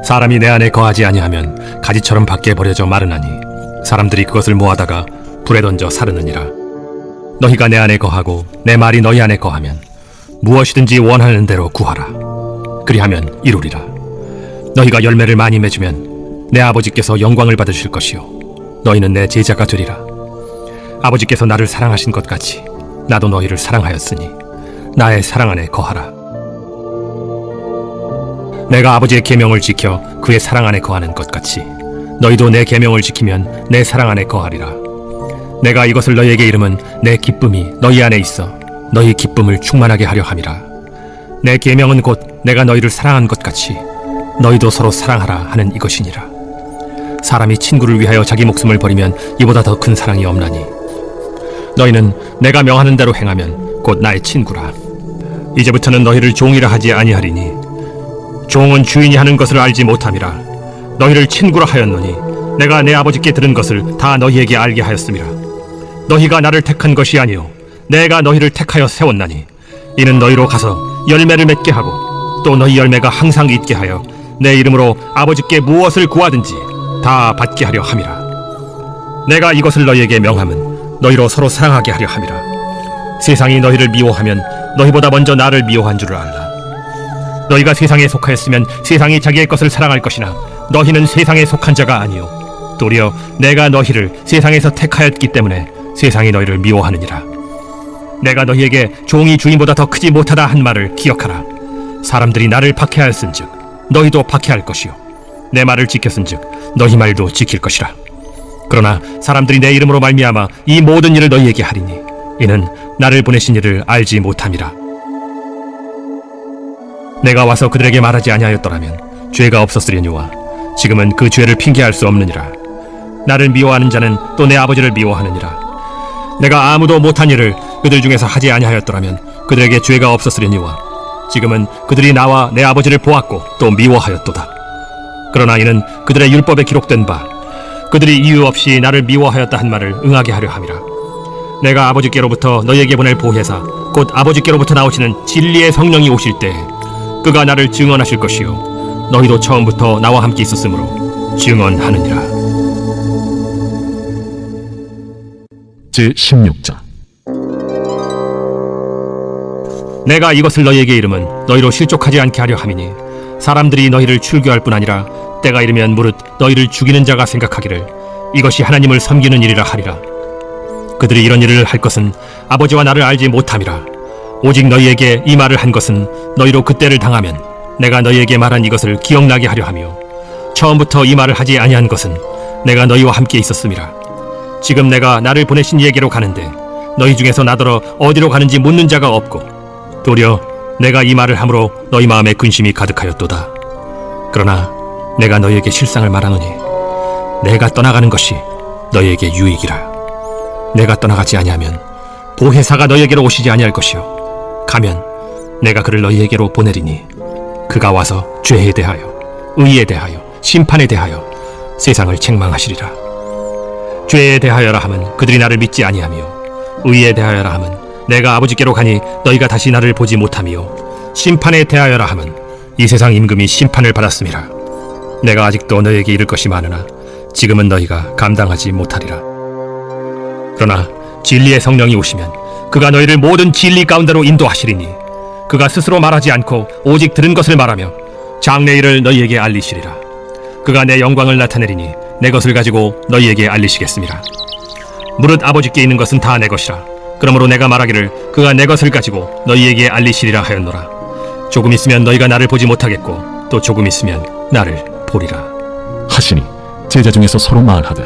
사람이 내 안에 거하지 아니하면 가지처럼 밖에 버려져 마르나니 사람들이 그것을 모아다가 불에 던져 사르느니라. 너희가 내 안에 거하고 내 말이 너희 안에 거하면 무엇이든지 원하는 대로 구하라. 그리하면 이루리라. 너희가 열매를 많이 맺으면 내 아버지께서 영광을 받으실 것이요 너희는 내 제자가 되리라. 아버지께서 나를 사랑하신 것 같이 나도 너희를 사랑하였으니 나의 사랑 안에 거하라. 내가 아버지의 계명을 지켜 그의 사랑 안에 거하는 것 같이 너희도 내 계명을 지키면 내 사랑 안에 거하리라. 내가 이것을 너희에게 이름은 내 기쁨이 너희 안에 있어 너희 기쁨을 충만하게 하려 함이라. 내 계명은 곧 내가 너희를 사랑한 것 같이 너희도 서로 사랑하라 하는 이것이니라. 사람이 친구를 위하여 자기 목숨을 버리면 이보다 더 큰 사랑이 없나니 너희는 내가 명하는 대로 행하면 곧 나의 친구라. 이제부터는 너희를 종이라 하지 아니하리니 종은 주인이 하는 것을 알지 못함이라. 너희를 친구라 하였노니 내가 내 아버지께 들은 것을 다 너희에게 알게 하였음이라. 너희가 나를 택한 것이 아니요 내가 너희를 택하여 세웠나니 이는 너희로 가서 열매를 맺게 하고 또 너희 열매가 항상 있게 하여 내 이름으로 아버지께 무엇을 구하든지 다 받게 하려 함이라. 내가 이것을 너희에게 명함은 너희로 서로 사랑하게 하려 함이라. 세상이 너희를 미워하면 너희보다 먼저 나를 미워한 줄을 알라. 너희가 세상에 속하였으면 세상이 자기의 것을 사랑할 것이나 너희는 세상에 속한 자가 아니요 도리어 내가 너희를 세상에서 택하였기 때문에 세상이 너희를 미워하느니라. 내가 너희에게 종이 주인보다 더 크지 못하다 한 말을 기억하라. 사람들이 나를 박해하였은즉 너희도 박해할 것이요 내 말을 지켰은즉 너희 말도 지킬 것이라. 그러나 사람들이 내 이름으로 말미암아 이 모든 일을 너희에게 하리니 이는 나를 보내신 이를 알지 못함이라. 내가 와서 그들에게 말하지 아니하였더라면 죄가 없었으려니와 지금은 그 죄를 핑계할 수 없느니라. 나를 미워하는 자는 또 내 아버지를 미워하느니라. 내가 아무도 못한 일을 그들 중에서 하지 아니하였더라면 그들에게 죄가 없었으려니와 지금은 그들이 나와 내 아버지를 보았고 또 미워하였도다. 그러나 이는 그들의 율법에 기록된 바 그들이 이유 없이 나를 미워하였다 한 말을 응하게 하려 함이라. 내가 아버지께로부터 너희에게 보낼 보혜사 곧 아버지께로부터 나오시는 진리의 성령이 오실 때 그가 나를 증언하실 것이요 너희도 처음부터 나와 함께 있었으므로 증언하느니라. 제16장. 내가 이것을 너희에게 이름은 너희로 실족하지 않게 하려 함이니 사람들이 너희를 출교할 뿐 아니라 때가 이르면 무릇 너희를 죽이는 자가 생각하기를 이것이 하나님을 섬기는 일이라 하리라. 그들이 이런 일을 할 것은 아버지와 나를 알지 못함이라. 오직 너희에게 이 말을 한 것은 너희로 그때를 당하면 내가 너희에게 말한 이것을 기억나게 하려 하며 처음부터 이 말을 하지 아니한 것은 내가 너희와 함께 있었음이라. 지금 내가 나를 보내신 이에게로 가는데 너희 중에서 나더러 어디로 가는지 묻는 자가 없고 도리어 내가 이 말을 함으로 너희 마음에 근심이 가득하였도다. 그러나 내가 너희에게 실상을 말하노니 내가 떠나가는 것이 너희에게 유익이라. 내가 떠나가지 아니하면 보혜사가 너희에게로 오시지 아니할 것이요 가면 내가 그를 너희에게로 보내리니 그가 와서 죄에 대하여 의에 대하여 심판에 대하여 세상을 책망하시리라. 죄에 대하여라 함은 그들이 나를 믿지 아니하며 의에 대하여라 함은 내가 아버지께로 가니 너희가 다시 나를 보지 못하며 심판에 대하여라 함은 이 세상 임금이 심판을 받았음이라. 내가 아직도 너희에게 이를 것이 많으나 지금은 너희가 감당하지 못하리라. 그러나 진리의 성령이 오시면 그가 너희를 모든 진리 가운데로 인도하시리니 그가 스스로 말하지 않고 오직 들은 것을 말하며 장래 일을 너희에게 알리시리라. 그가 내 영광을 나타내리니 내 것을 가지고 너희에게 알리시겠습니다. 무릇 아버지께 있는 것은 다 내 것이라. 그러므로 내가 말하기를 그가 내 것을 가지고 너희에게 알리시리라 하였노라. 조금 있으면 너희가 나를 보지 못하겠고 또 조금 있으면 나를 보리라 하시니 제자 중에서 서로 말하되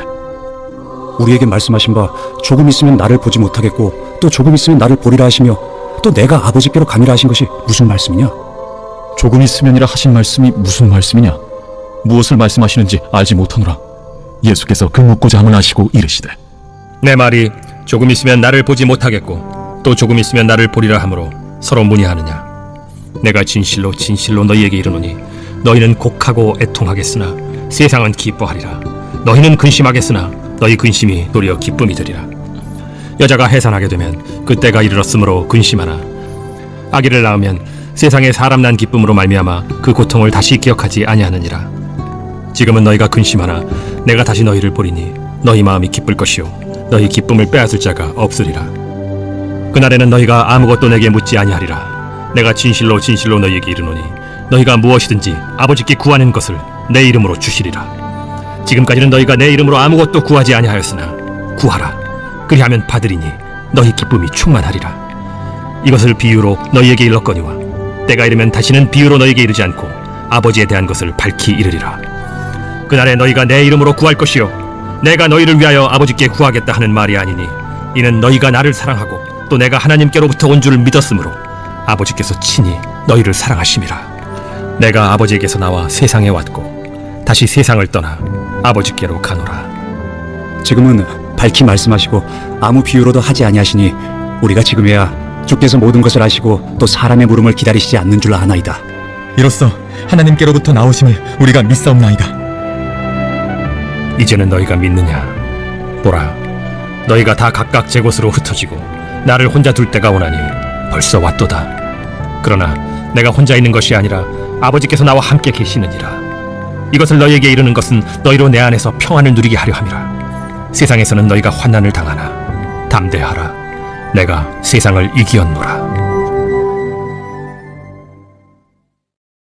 우리에게 말씀하신 바 조금 있으면 나를 보지 못하겠고 또 조금 있으면 나를 보리라 하시며 또 내가 아버지께로 가미라 하신 것이 무슨 말씀이냐? 조금 있으면이라 하신 말씀이 무슨 말씀이냐? 무엇을 말씀하시는지 알지 못하노라. 예수께서 그 묻고자 함을 아시고 이르시되 내 말이 조금 있으면 나를 보지 못하겠고 또 조금 있으면 나를 보리라 하므로 서로 문의하느냐? 내가 진실로 진실로 너희에게 이르노니 너희는 곡하고 애통하겠으나 세상은 기뻐하리라. 너희는 근심하겠으나 너희 근심이 도리어 기쁨이 되리라. 여자가 해산하게 되면 그때가 이르렀으므로 근심하나 아기를 낳으면 세상에 사람 난 기쁨으로 말미암아 그 고통을 다시 기억하지 아니하느니라. 지금은 너희가 근심하나 내가 다시 너희를 보리니 너희 마음이 기쁠 것이요 너희 기쁨을 빼앗을 자가 없으리라. 그날에는 너희가 아무것도 내게 묻지 아니하리라. 내가 진실로 진실로 너희에게 이르노니 너희가 무엇이든지 아버지께 구하는 것을 내 이름으로 주시리라. 지금까지는 너희가 내 이름으로 아무것도 구하지 아니하였으나 구하라. 그리하면 받으리니 너희 기쁨이 충만하리라. 이것을 비유로 너희에게 일렀거니와 때가 이르면 다시는 비유로 너희에게 이르지 않고 아버지에 대한 것을 밝히 이르리라. 그날에 너희가 내 이름으로 구할 것이요 내가 너희를 위하여 아버지께 구하겠다 하는 말이 아니니 이는 너희가 나를 사랑하고 또 내가 하나님께로부터 온 줄을 믿었으므로 아버지께서 친히 너희를 사랑하심이라. 내가 아버지에게서 나와 세상에 왔고 다시 세상을 떠나 아버지께로 가노라. 지금은 밝히 말씀하시고 아무 비유로도 하지 아니하시니 우리가 지금에야 주께서 모든 것을 아시고 또 사람의 물음을 기다리시지 않는 줄 아나이다. 이로써 하나님께로부터 나오심을 우리가 믿사옵나이다. 이제는 너희가 믿느냐? 보라, 너희가 다 각각 제 곳으로 흩어지고 나를 혼자 둘 때가 오나니 벌써 왔도다. 그러나 내가 혼자 있는 것이 아니라 아버지께서 나와 함께 계시느니라. 이것을 너희에게 이르는 것은 너희로 내 안에서 평안을 누리게 하려 함이라. 세상에서는 너희가 환난을 당하나 담대하라. 내가 세상을 이기었노라.